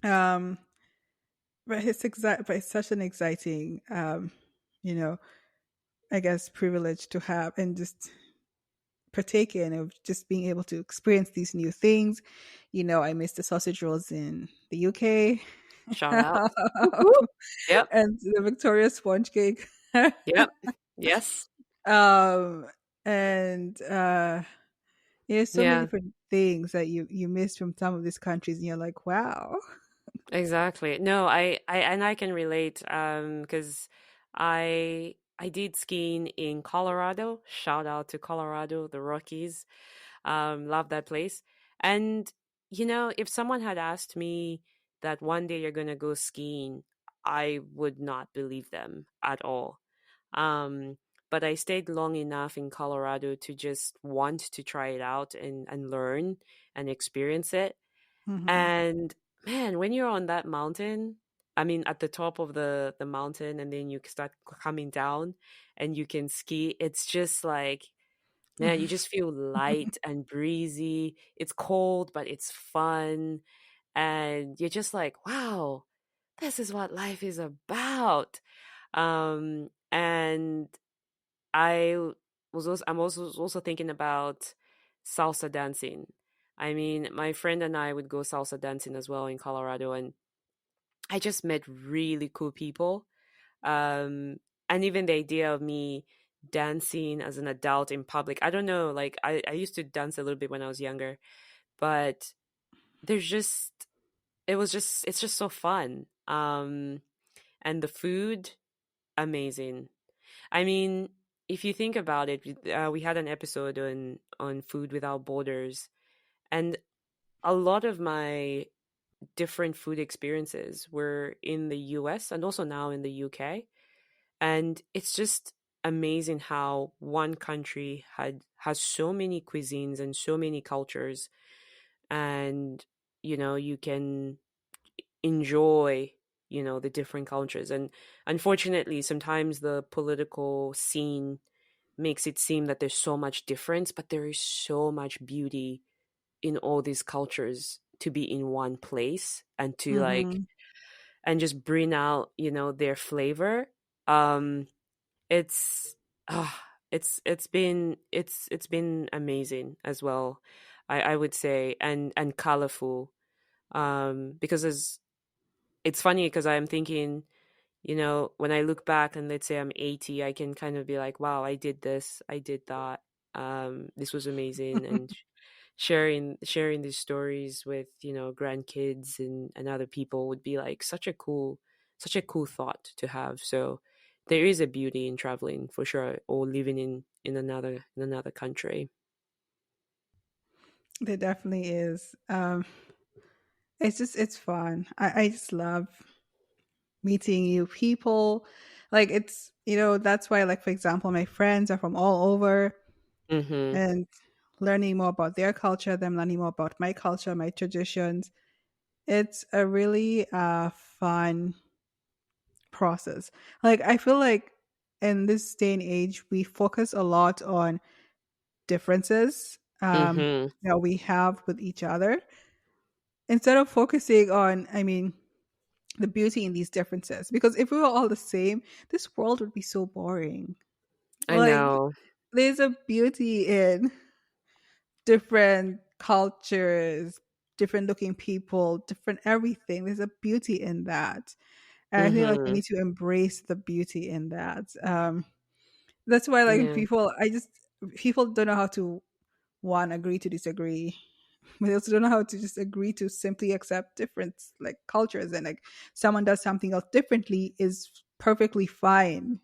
Speaker 1: Um, but it's such an exciting, you know, I guess, privilege to have and just partake in, of just being able to experience these new things. I miss the sausage rolls in the UK.
Speaker 2: Shout
Speaker 1: And
Speaker 2: out. Whoop, whoop. Yep.
Speaker 1: the Victoria sponge cake.
Speaker 2: Yep. Yes.
Speaker 1: um and there's so many
Speaker 2: Yeah.
Speaker 1: different things that you miss from some of these countries, and you're like, wow.
Speaker 2: Exactly. No, I can relate because I did skiing in Colorado. Shout out to Colorado, the Rockies. Love that place. And if someone had asked me that one day you're gonna go skiing, I would not believe them at all. Um, but I stayed long enough in Colorado to just want to try it out and learn and experience it.
Speaker 1: Hmm.
Speaker 2: And man, when you're on that mountain, I mean, at the top of the mountain, and then you start coming down, and you can ski. It's just like, man, you just feel light and breezy. It's cold, but it's fun, and you're just like, wow, this is what life is about. And I'm also thinking about salsa dancing. I mean, my friend and I would go salsa dancing as well in Colorado, and I just met really cool people. Um, and even the idea of me dancing as an adult in public, I don't know, like I used to dance a little bit when I was younger, but there's just it's just so fun. And the food, amazing. I mean, if you think about it, we had an episode on food without borders, and a lot of my different food experiences were in the US and also now in the UK. And it's just amazing how one country has so many cuisines and so many cultures, and you can enjoy the different cultures. And unfortunately, sometimes the political scene makes it seem that there's so much difference, but there is so much beauty in all these cultures to be in one place and to like
Speaker 1: Hmm.
Speaker 2: and just bring out their flavor. um it's ah it's been amazing as well, I would say, and colorful, because it's funny because I'm thinking, when I look back and let's say I'm 80, I can kind of be like, wow, I did this, I did that. This was amazing. And sharing these stories with, grandkids and other people would be like such a cool thought to have. So there is a beauty in traveling for sure, or living in another country.
Speaker 1: There definitely is. It's fun. I just love meeting new people. Like, that's why, like, for example, my friends are from all over,
Speaker 2: Mhm.
Speaker 1: and learning more about their culture, them learning more about my culture, my traditions. It's a really fun process. Like, I feel like in this day and age, we focus a lot on differences
Speaker 2: Mhm.
Speaker 1: that we have with each other, instead of focusing on, the beauty in these differences. Because if we were all the same, this world would be so boring.
Speaker 2: I
Speaker 1: Like,
Speaker 2: know.
Speaker 1: there's a beauty in different cultures, different looking people, different everything. There's a beauty in that. And I think, like, we
Speaker 2: Mhm.
Speaker 1: need to embrace the beauty in that. That's why, like,
Speaker 2: Yeah.
Speaker 1: people don't know how to, one, agree to disagree. We also don't know how to just agree to simply accept different, like, cultures, and, like, someone does something else differently is perfectly fine.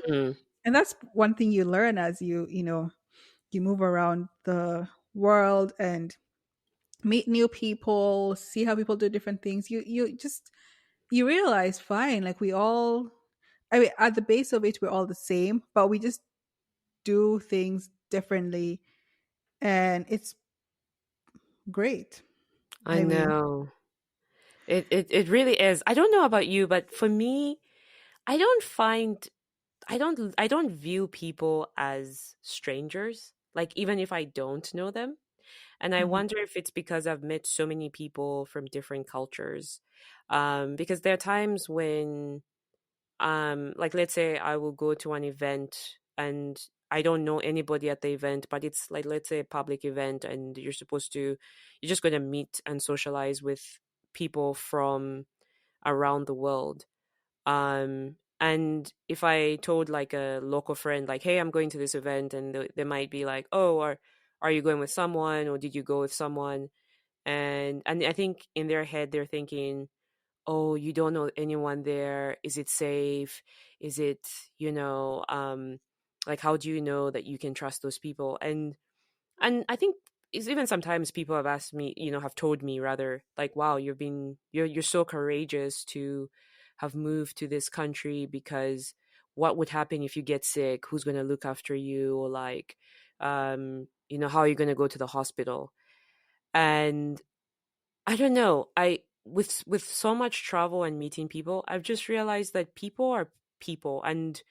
Speaker 2: Mhm.
Speaker 1: And that's one thing you learn as you move around the world and meet new people, see how people do different things. You realize, fine, like, we all I mean, at the base of it, we're all the same, but we just do things differently, and it's great.
Speaker 2: I
Speaker 1: I mean,
Speaker 2: know. It really is. I don't know about you, but for me, I don't find I don't view people as strangers, like even if I don't know them. And I
Speaker 1: mhm,
Speaker 2: wonder if it's because I've met so many people from different cultures. Because there are times when like let's say I will go to an event and I don't know anybody at the event, but it's like let's say a public event and you're just going to meet and socialize with people from around the world. And if I told like a local friend, like, "Hey, I'm going to this event," and they might be like, "Oh, are you going with someone, or did you go with someone?" And I think in their head they're thinking, "Oh, you don't know anyone there. Is it safe? Is it, you know, like how do you know that you can trust those people?" And I think it's even sometimes people have asked me, have told me rather, like, "Wow, you're so courageous to have moved to this country because what would happen if you get sick? Who's going to look after you? Or like, how are you going to go to the hospital?" And I don't know. I with so much travel and meeting people, I've just realized that people are people, and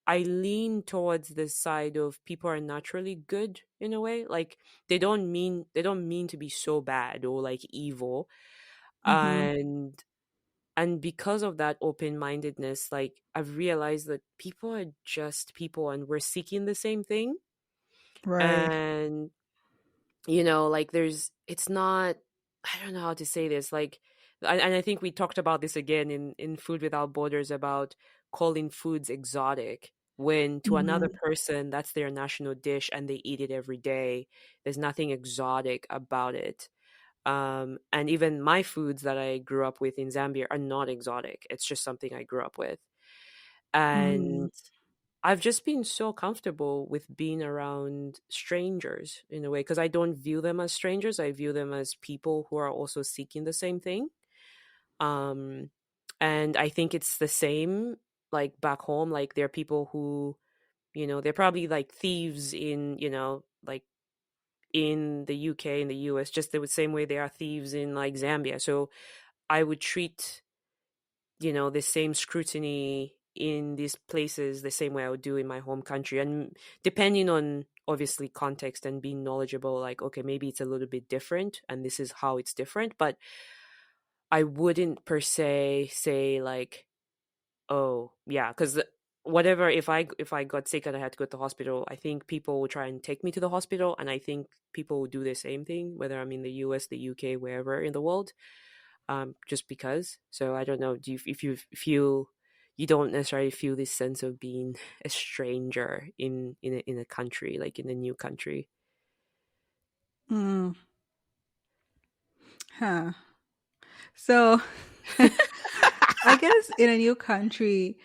Speaker 2: I lean towards this side of people are naturally good in a way. Like they don't mean to be so bad or like evil.
Speaker 1: mhm,
Speaker 2: And because of that open-mindedness, like I've realized that people are just people and we're seeking the same thing.
Speaker 1: right.
Speaker 2: And like it's not, I don't know how to say this, like, and I think we talked about this again in Food Without Borders about calling foods exotic when to another
Speaker 1: Mhm,
Speaker 2: person that's their national dish and they eat it every day. There's nothing exotic about it. And even my foods that I grew up with in Zambia are not exotic. It's just something I grew up with.
Speaker 1: mhm,
Speaker 2: And I've just been so comfortable with being around strangers in a way because I don't view them as strangers. I view them as people who are also seeking the same thing. Um, and I think it's the same like back home. Like there are people who, they're probably like thieves in, like in the UK, in the US, just the same way they are thieves in like Zambia. So I would treat the same scrutiny in these places the same way I would do in my home country. And depending on obviously context and being knowledgeable, like, okay, maybe it's a little bit different and this is how it's different. But I wouldn't per se say like, oh, yeah, because whatever, if I got sick and I had to go to the hospital, I think people will try and take me to the hospital. And I think people will do the same thing, whether I'm in the US, the UK, wherever in the world, just because. So I don't know. Do you, if you feel you don't necessarily feel this sense of being a stranger in a country, like in a new country?
Speaker 1: mm, huh. So, I guess in a new country,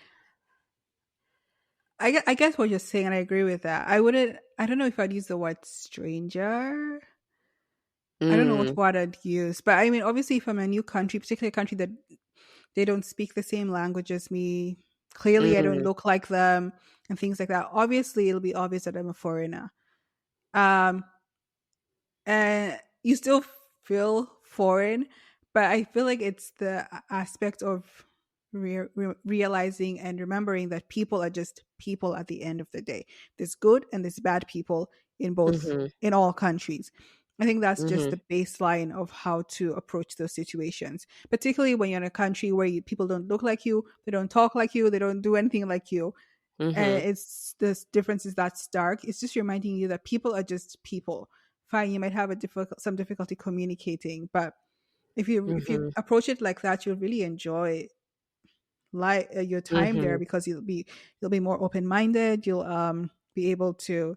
Speaker 1: I guess what you're saying, and I agree with that. I don't know if I'd use the word stranger. I don't know what
Speaker 2: Mm,
Speaker 1: word I'd use, but I mean, obviously, if I'm in a new country, particularly a country that they don't speak the same language as me, clearly I don't
Speaker 2: mm,
Speaker 1: look like them, and things like that. Obviously, it'll be obvious that I'm a foreigner. Um, and you still feel foreign, but I feel like it's the aspect of realizing and remembering that people are just people at the end of the day. There's good and there's bad people
Speaker 2: mm-hmm,
Speaker 1: in all countries. I think that's just
Speaker 2: mm-hmm,
Speaker 1: the baseline of how to approach those situations, particularly when you're in a country where people don't look like you, they don't talk like you, they don't do anything like you,
Speaker 2: mm-hmm,
Speaker 1: and it's this difference is that stark. It's just reminding you that people are just people. Fine, you might have some difficulty communicating, but if you
Speaker 2: mm-hmm,
Speaker 1: approach it like that, you'll really enjoy your time there,
Speaker 2: mm-hmm,
Speaker 1: because you'll be more open minded. You'll be able to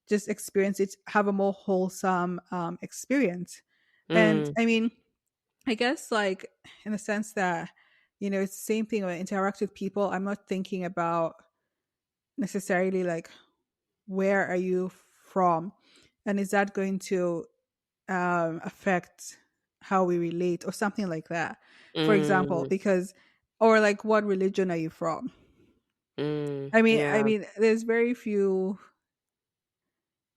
Speaker 1: just experience it, have a more wholesome experience. And
Speaker 2: mm,
Speaker 1: I mean, I guess like in the sense that it's the same thing when I interact with people. I'm not thinking about necessarily like where are you from, and is that going to affect how we relate or something like that, for example,
Speaker 2: mm,
Speaker 1: because or like what religion are you from, I
Speaker 2: Yeah.
Speaker 1: mean, there's very few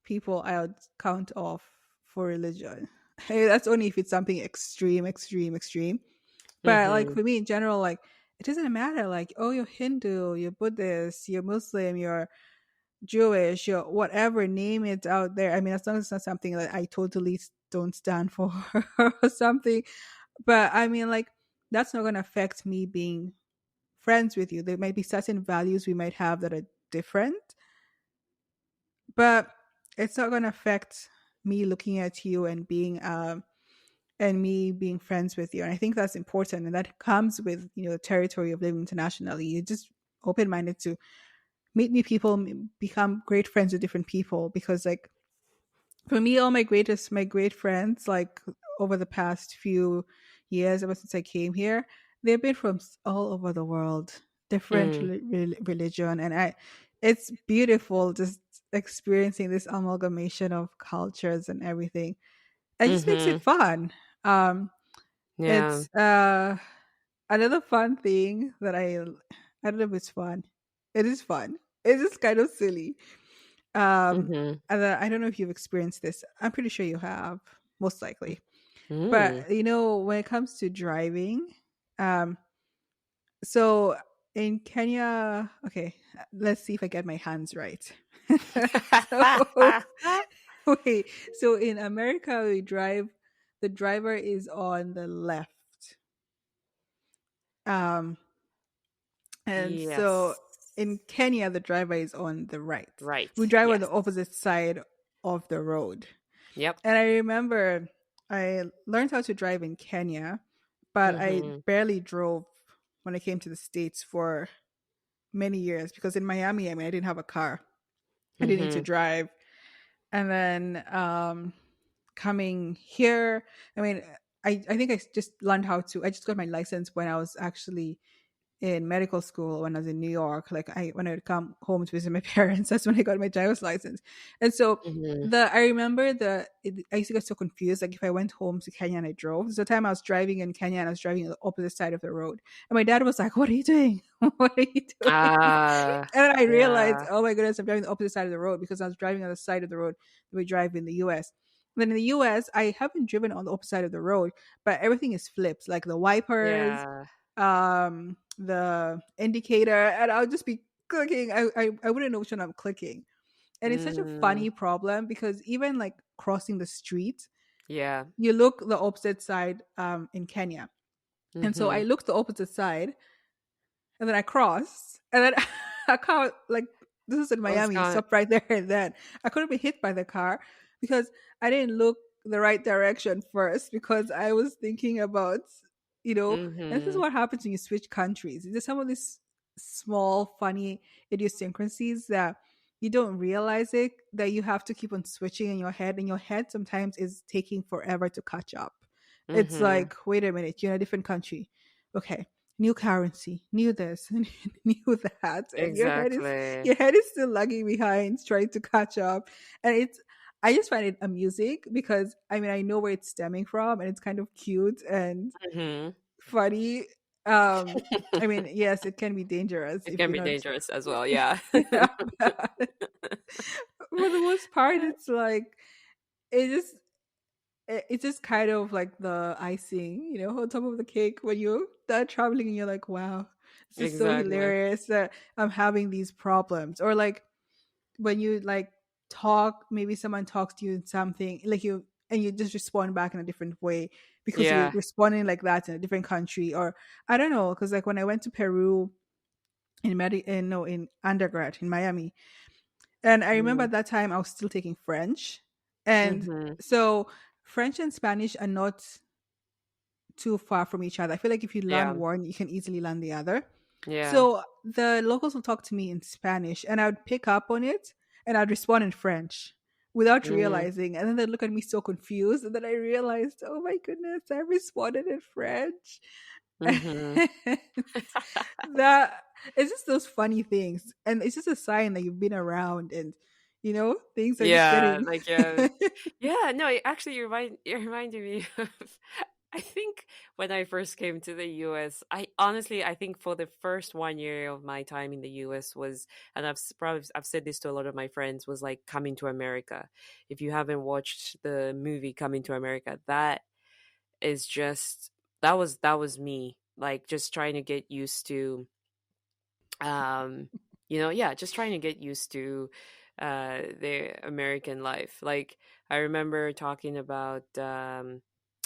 Speaker 1: people I would count off for religion. Hey, that's only if it's something extreme, extreme, extreme. But like
Speaker 2: Mhm.
Speaker 1: for me in general, like it doesn't matter. Like, oh, you're Hindu, you're Buddhist, you're Muslim, you're Jewish, you're whatever, name it out there. I mean, as long as it's not something that I totally don't stand for or something. But I mean, like, that's not going to affect me being friends with you. There might be certain values we might have that are different, but it's not going to affect me looking at you and me being friends with you. And I think that's important, and that comes with the territory of living internationally. You just open minded to meet new people, become great friends with different people. Because like for me, all my great friends, like over the past few years, ever since I came here, they've been from all over the world, different
Speaker 2: Mm.
Speaker 1: religion, and it's beautiful just experiencing this amalgamation of cultures and everything. It just makes it
Speaker 2: Mhm.
Speaker 1: fun. Um,
Speaker 2: Yeah.
Speaker 1: it's another fun thing that I don't know if it's fun. It is fun. It's just kind of silly.
Speaker 2: Mhm.
Speaker 1: And I don't know if you've experienced this. I'm pretty sure you have, most likely.
Speaker 2: Mm.
Speaker 1: But when it comes to driving, um, so in Kenya, okay, let's see if I get my hands right. So wait, so in America, we drive. The driver is on the left. Um, And so
Speaker 2: Yes.
Speaker 1: in Kenya, the driver is on the right.
Speaker 2: Right.
Speaker 1: We drive on
Speaker 2: Yes.
Speaker 1: the opposite side of the road.
Speaker 2: Yep.
Speaker 1: And I remember I learned how to drive in Kenya, but I
Speaker 2: Mhm.
Speaker 1: barely drove when I came to the States for many years because in Miami, I mean, I didn't have a car. I didn't need to
Speaker 2: Mhm.
Speaker 1: drive. And then coming here, I mean, I think I just learned how to, I just got my license when I was actually in medical school when I was in New York. Like I when I would come home to visit my parents, that's when I got my driver's license. And so
Speaker 2: Mhm.
Speaker 1: I remember I used to get so confused. Like if I went home to Kenya and I drove, there's a time I was driving in Kenya and I was driving on the opposite side of the road. And my dad was like, "What are you doing? What are you doing?"
Speaker 2: Ah,
Speaker 1: And then I realized,
Speaker 2: yeah.
Speaker 1: oh my goodness, I'm driving the opposite side of the road because I was driving on the side of the road that we drive in the US. Then in the US, I haven't driven on the opposite side of the road, but everything is flipped, like the wipers,
Speaker 2: Yeah.
Speaker 1: the indicator, and I'll just be clicking. I wouldn't know which one I'm clicking. And it's such a
Speaker 2: Mm.
Speaker 1: funny problem because even like crossing the street,
Speaker 2: Yeah.
Speaker 1: you look the opposite side in Kenya. And so I
Speaker 2: Mhm.
Speaker 1: looked the opposite side and then I crossed, and then a car like this is in
Speaker 2: I was
Speaker 1: Miami,
Speaker 2: gonna
Speaker 1: stopped right there and then. I couldn't be hit by the car because I didn't look the right direction first because I was thinking about, and this is
Speaker 2: Mhm.
Speaker 1: what happens when you switch countries. There's some of these small, funny idiosyncrasies that you don't realize it, that you have to keep on switching in your head, and your head sometimes is taking forever to catch up. It's
Speaker 2: Mhm.
Speaker 1: like, wait a minute, you're in a different country. Okay, new currency, new this, new that, and
Speaker 2: Exactly.
Speaker 1: your head is still lagging behind, trying to catch up. And I just find it amusing because I mean I know where it's stemming from, and it's kind of cute and
Speaker 2: Mhm.
Speaker 1: funny. I mean, yes, it can be dangerous
Speaker 2: It
Speaker 1: if
Speaker 2: can
Speaker 1: you're
Speaker 2: be
Speaker 1: not.
Speaker 2: dangerous as well, yeah.
Speaker 1: Yeah, but for the most part, it's like it just it's just kind of like the icing, on top of the cake when you're done traveling and you're like, wow, this is so
Speaker 2: Exactly.
Speaker 1: hilarious that I'm having these problems. Or like when you like talk, maybe someone talks to you in something, like and you just respond back in a different way because you're
Speaker 2: Yeah.
Speaker 1: responding like that in a different country. Or I don't know, because like when I went to Peru in undergrad in Miami, and I remember
Speaker 2: Mm.
Speaker 1: at that time I was still taking French. And
Speaker 2: Mhm.
Speaker 1: so French and Spanish are not too far from each other. I feel like if you
Speaker 2: Yeah.
Speaker 1: learn one, you can easily learn the other.
Speaker 2: Yeah.
Speaker 1: So the locals will talk to me in Spanish and I would pick up on it and I'd respond in French without
Speaker 2: Mhm.
Speaker 1: realizing. And then they'd look at me so confused. And then I realized, oh my goodness, I responded in French.
Speaker 2: Mhm.
Speaker 1: That it's just those funny things. And it's just a sign that you've been around and things are just
Speaker 2: Yeah,
Speaker 1: getting
Speaker 2: like, yeah, no, actually, you reminded me of. I think when I first came to the US, I think for the first 1 year of my time in the US was, and probably I've said this to a lot of my friends, was like Coming to America. If you haven't watched the movie Coming to America, that is just that was me, like just trying to get used to yeah, just trying to get used to the American life. Like I remember talking about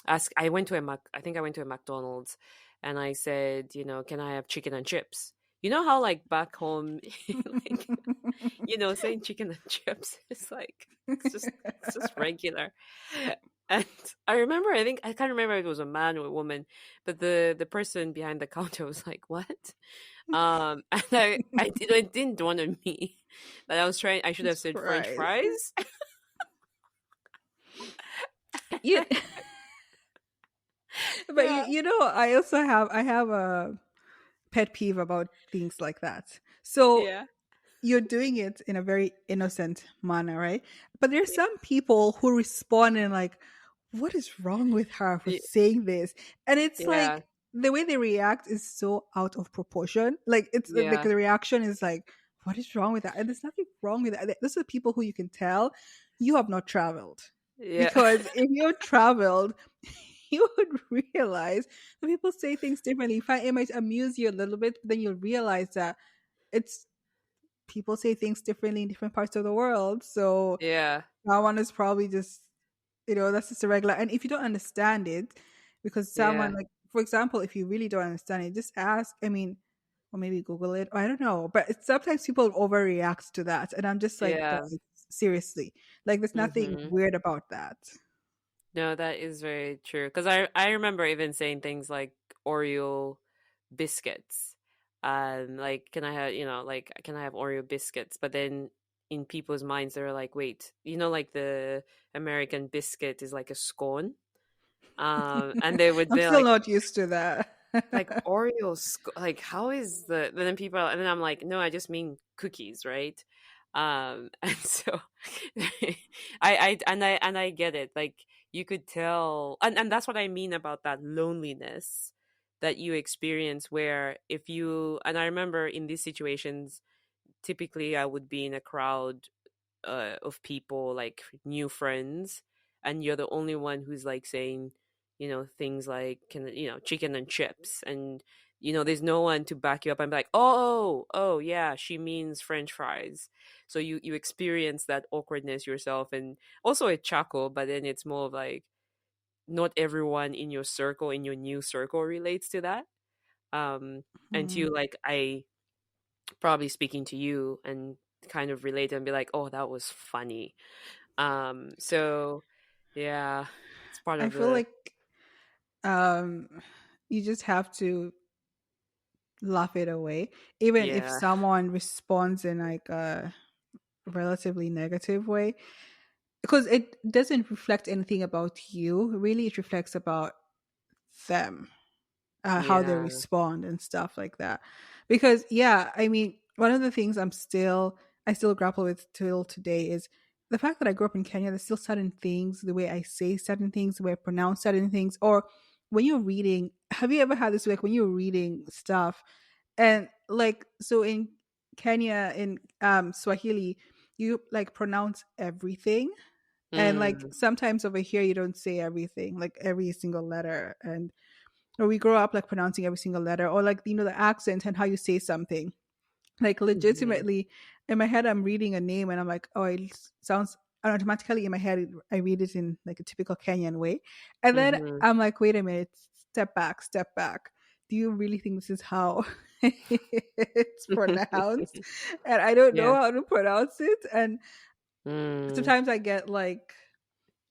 Speaker 2: ask I went to I think I went to a McDonald's and I said, can I have chicken and chips? You know how like back home like saying chicken and chips is like it's just regular. And I remember, I can't remember if it was a man or a woman, but the person behind the counter was like, "What?" And it didn't dawn on me that I should have
Speaker 1: It's
Speaker 2: said French
Speaker 1: fries.
Speaker 2: fries.
Speaker 1: You, but
Speaker 2: Yeah,
Speaker 1: I have a pet peeve about things like that. So
Speaker 2: yeah,
Speaker 1: you're doing it in a very innocent manner, right? But there's some people who respond in like, what is wrong with her for
Speaker 2: yeah,
Speaker 1: saying this? And it's
Speaker 2: yeah,
Speaker 1: like the way they react is so out of proportion. Like it's like
Speaker 2: yeah,
Speaker 1: the reaction is like, what is wrong with that? And there's nothing wrong with that. These are people who you can tell you have not traveled.
Speaker 2: yeah,
Speaker 1: Because if you've traveled, you would realize that people say things differently. Fine, it might amuse you a little bit, but then you'll realize that it's people say things differently in different parts of the world. So
Speaker 2: yeah,
Speaker 1: that one is probably just, that's just a regular. And if you don't understand it, because someone
Speaker 2: yeah,
Speaker 1: like, for example, if you really don't understand it, just ask. I mean, or maybe Google it. I don't know. But sometimes people overreact to that. And I'm just like,
Speaker 2: yeah.
Speaker 1: guys, seriously. Like, there's nothing
Speaker 2: Hmm.
Speaker 1: weird about that.
Speaker 2: No, that is very true. Because I remember even saying things like Oreo biscuits. Like, can I have, like, can I have Oreo biscuits? But then in people's minds, they're like, wait, like the American biscuit is like a scone. And they would
Speaker 1: I'm
Speaker 2: be
Speaker 1: still
Speaker 2: like,
Speaker 1: not used to that.
Speaker 2: Oreos, like how is the? But then people, and then I'm like, no, I just mean cookies, right? And so I get it. Like you could tell, and that's what I mean about that loneliness that you experience. Where if you, and I remember in these situations, typically I would be in a crowd of people, like new friends, and you're the only one who's like saying, things like, can chicken and chips, and there's no one to back you up and be like, oh yeah, she means French fries. So you experience that awkwardness yourself, and also a chuckle, but then it's more of like not everyone in your circle, in your new circle, relates to that. And
Speaker 1: Hmm.
Speaker 2: to like I probably speaking to you and kind of relate and be like, oh, that was funny. So yeah, it's part
Speaker 1: I
Speaker 2: of
Speaker 1: feel
Speaker 2: the
Speaker 1: like um, you just have to laugh it away, even if
Speaker 2: yeah,
Speaker 1: someone responds in like a relatively negative way, because it doesn't reflect anything about you. Really, it reflects about them, how they
Speaker 2: yeah.
Speaker 1: respond and stuff like that. Because yeah, I mean, one of the things I still grapple with till today is the fact that I grew up in Kenya. There's still certain things, the way I say certain things, the way I pronounce certain things, or when you're reading. Have you ever had this, like when you're reading stuff and like, so in Kenya, in Swahili, you like pronounce everything, and like
Speaker 2: Mm,
Speaker 1: sometimes over here you don't say everything, like every single letter, and or we grow up like pronouncing every single letter, or like the accent and how you say something. Like
Speaker 2: mhm,
Speaker 1: legitimately, in my head, I'm reading a name and I'm like, oh, it sounds. And automatically in my head, I read it in like a typical Kenyan way, and then
Speaker 2: mhm,
Speaker 1: I'm like, wait a minute, step back, step back. Do you really think this is how it's pronounced? And I don't know
Speaker 2: yeah,
Speaker 1: how to pronounce it, and
Speaker 2: mm,
Speaker 1: sometimes I get like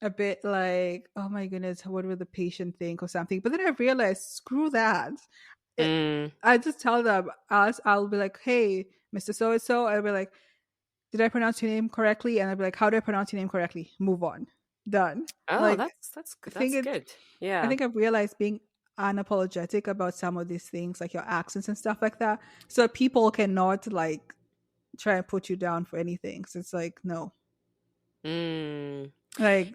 Speaker 1: a bit like, oh my goodness, what will the patient think or something? But then I realized, screw that. It,
Speaker 2: mm.
Speaker 1: I just tell them, I'll be like, hey, Mr. So and so. I'll be like, did I pronounce your name correctly? And I'll be like, how do I pronounce your name correctly? Move on. Done.
Speaker 2: Oh,
Speaker 1: Like,
Speaker 2: that's
Speaker 1: I think
Speaker 2: that's
Speaker 1: it's,
Speaker 2: good.
Speaker 1: I
Speaker 2: Yeah.
Speaker 1: think I've realized being unapologetic about some of these things, like your accents and stuff like that, so people cannot like try and put you down for anything. So it's like, no,
Speaker 2: Mm,
Speaker 1: like,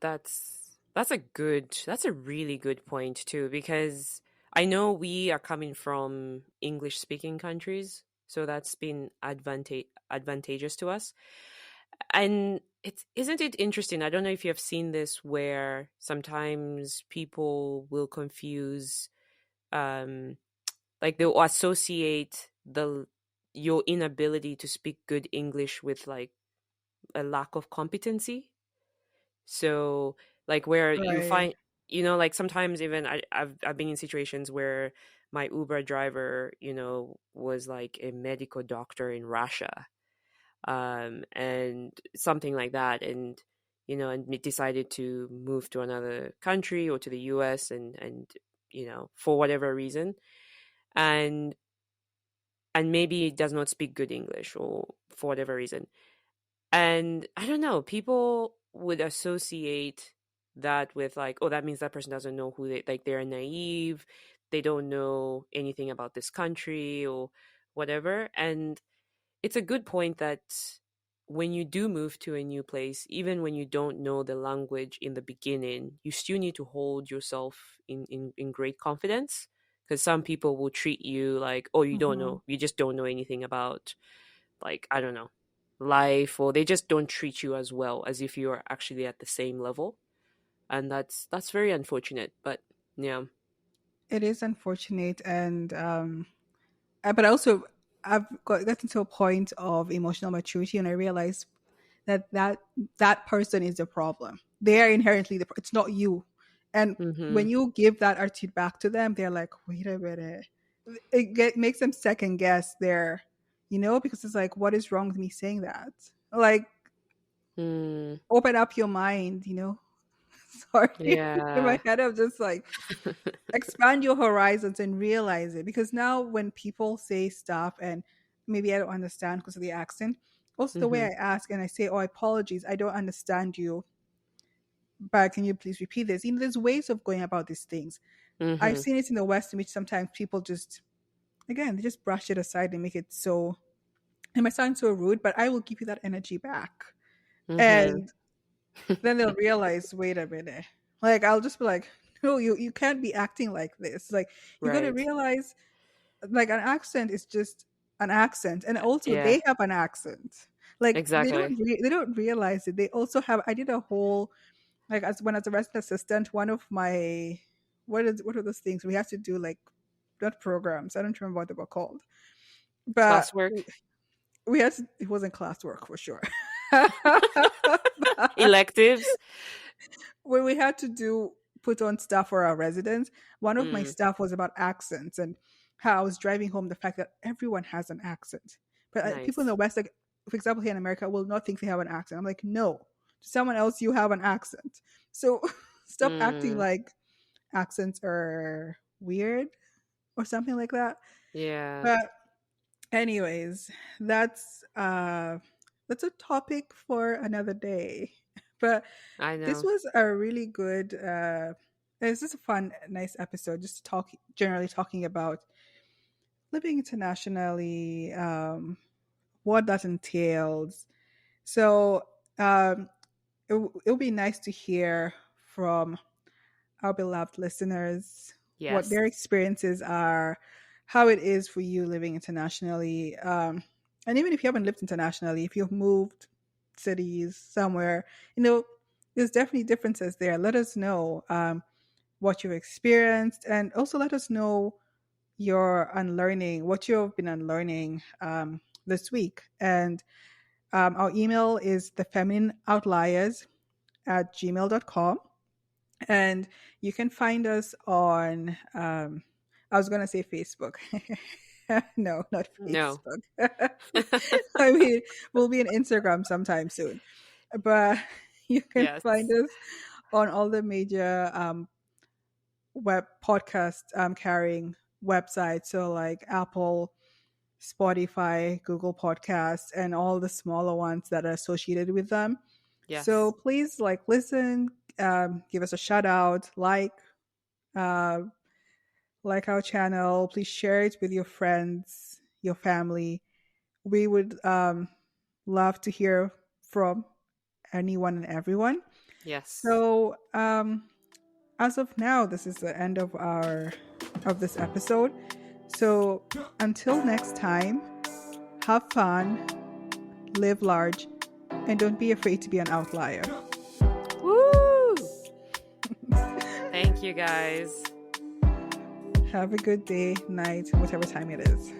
Speaker 2: that's. That's a really good point too, because I know we are coming from English speaking countries, so that's been advantageous to us. And it's isn't it interesting? I don't know if you have seen this where sometimes people will confuse um like they'll associate the your inability to speak good English with like a lack of competency. So like where you
Speaker 1: Right.
Speaker 2: find, like sometimes even I've been in situations where my Uber driver, was like a medical doctor in Russia, and something like that, and decided to move to another country or to the US, and for whatever reason, and maybe does not speak good English or for whatever reason. And I don't know, people would associate that with like, oh, that means that person doesn't know who they like, they're naive, they don't know anything about this country or whatever. And it's a good point that when you do move to a new place, even when you don't know the language in the beginning, you still need to hold yourself in great confidence, because some people will treat you like, oh, you don't
Speaker 1: Hmm.
Speaker 2: know, you just don't know anything about, like, I don't know, life, or they just don't treat you as well as if you're actually at the same level. And that's very unfortunate, but yeah.
Speaker 1: It is unfortunate, and but also gotten to a point of emotional maturity, and I realized that person is the problem. They are inherently it's not you. And when
Speaker 2: Mhm.
Speaker 1: you give that attitude back to them, they're like, wait a minute. Makes them second guess their, because it's like, what is wrong with me saying that? Like,
Speaker 2: Mm,
Speaker 1: open up your mind, Sorry. In my
Speaker 2: yeah.
Speaker 1: head, I'm just like, expand your horizons and realize it. Because now when people say stuff and maybe I don't understand because of the accent, also the way I
Speaker 2: Mhm.
Speaker 1: ask and I say, oh, apologies, I don't understand you, but can you please repeat this? There's ways of going about these things. I've
Speaker 2: Mhm.
Speaker 1: seen it in the West in which sometimes people just, again, they just brush it aside and make it so, it might sound so rude, but I will give you that energy back.
Speaker 2: Mhm.
Speaker 1: And then they'll realize, wait a minute. Like, I'll just be like, no, you can't be acting like this. Like, you got to
Speaker 2: Right.
Speaker 1: realize, like, an accent is just an accent, and also
Speaker 2: Yeah.
Speaker 1: they have an accent. Like,
Speaker 2: Exactly.
Speaker 1: they don't realize it. They also have. I did a whole, like, as a resident assistant, one of my, what are those things we have to do, like, not programs. I don't remember what they were called, but
Speaker 2: Classwork.
Speaker 1: we had to, it wasn't classwork for sure. But
Speaker 2: Electives.
Speaker 1: when we had to do put on stuff for our residents, one of my
Speaker 2: Mm,
Speaker 1: stuff was about accents and how I was driving home the fact that everyone has an accent. But people in the
Speaker 2: nice.
Speaker 1: West, like, for example, here in America, will not think they have an accent. I'm like, no, to someone else, you have an accent. So stop acting
Speaker 2: Mm,
Speaker 1: like accents are weird or something like that.
Speaker 2: yeah,
Speaker 1: But anyways, that's a topic for another day. But
Speaker 2: I
Speaker 1: this
Speaker 2: know.
Speaker 1: was a really good this is a fun, nice episode, just generally talking about living internationally, what that entails. So it'll be nice to hear from our beloved listeners what
Speaker 2: Yes.
Speaker 1: their experiences are, how it is for you living internationally. And even if you haven't lived internationally, if you've moved cities somewhere, there's definitely differences there. Let us know what you've experienced, and also let us know your unlearning, what you've been unlearning this week. And our email is thefeminine_outliers@gmail.com. And you can find us on, I was going to say Facebook. No, not
Speaker 2: No.
Speaker 1: Facebook. I mean, we'll be on Instagram sometime soon. But you can find
Speaker 2: Yes.
Speaker 1: us on all the major web podcast carrying websites. So, like Apple, Spotify, Google Podcasts, and all the smaller ones that are associated with them. So
Speaker 2: Yes.
Speaker 1: please, like, listen, give us a shout out, uh, like our channel. Please share it with your friends, your family. We would love to hear from anyone and everyone.
Speaker 2: Yes.
Speaker 1: So, as of now, this is the end of this episode. So, until next time, have fun, live large, and don't be afraid to be an outlier.
Speaker 2: Woo! Thank you guys.
Speaker 1: Have a good day, night, whatever time it is.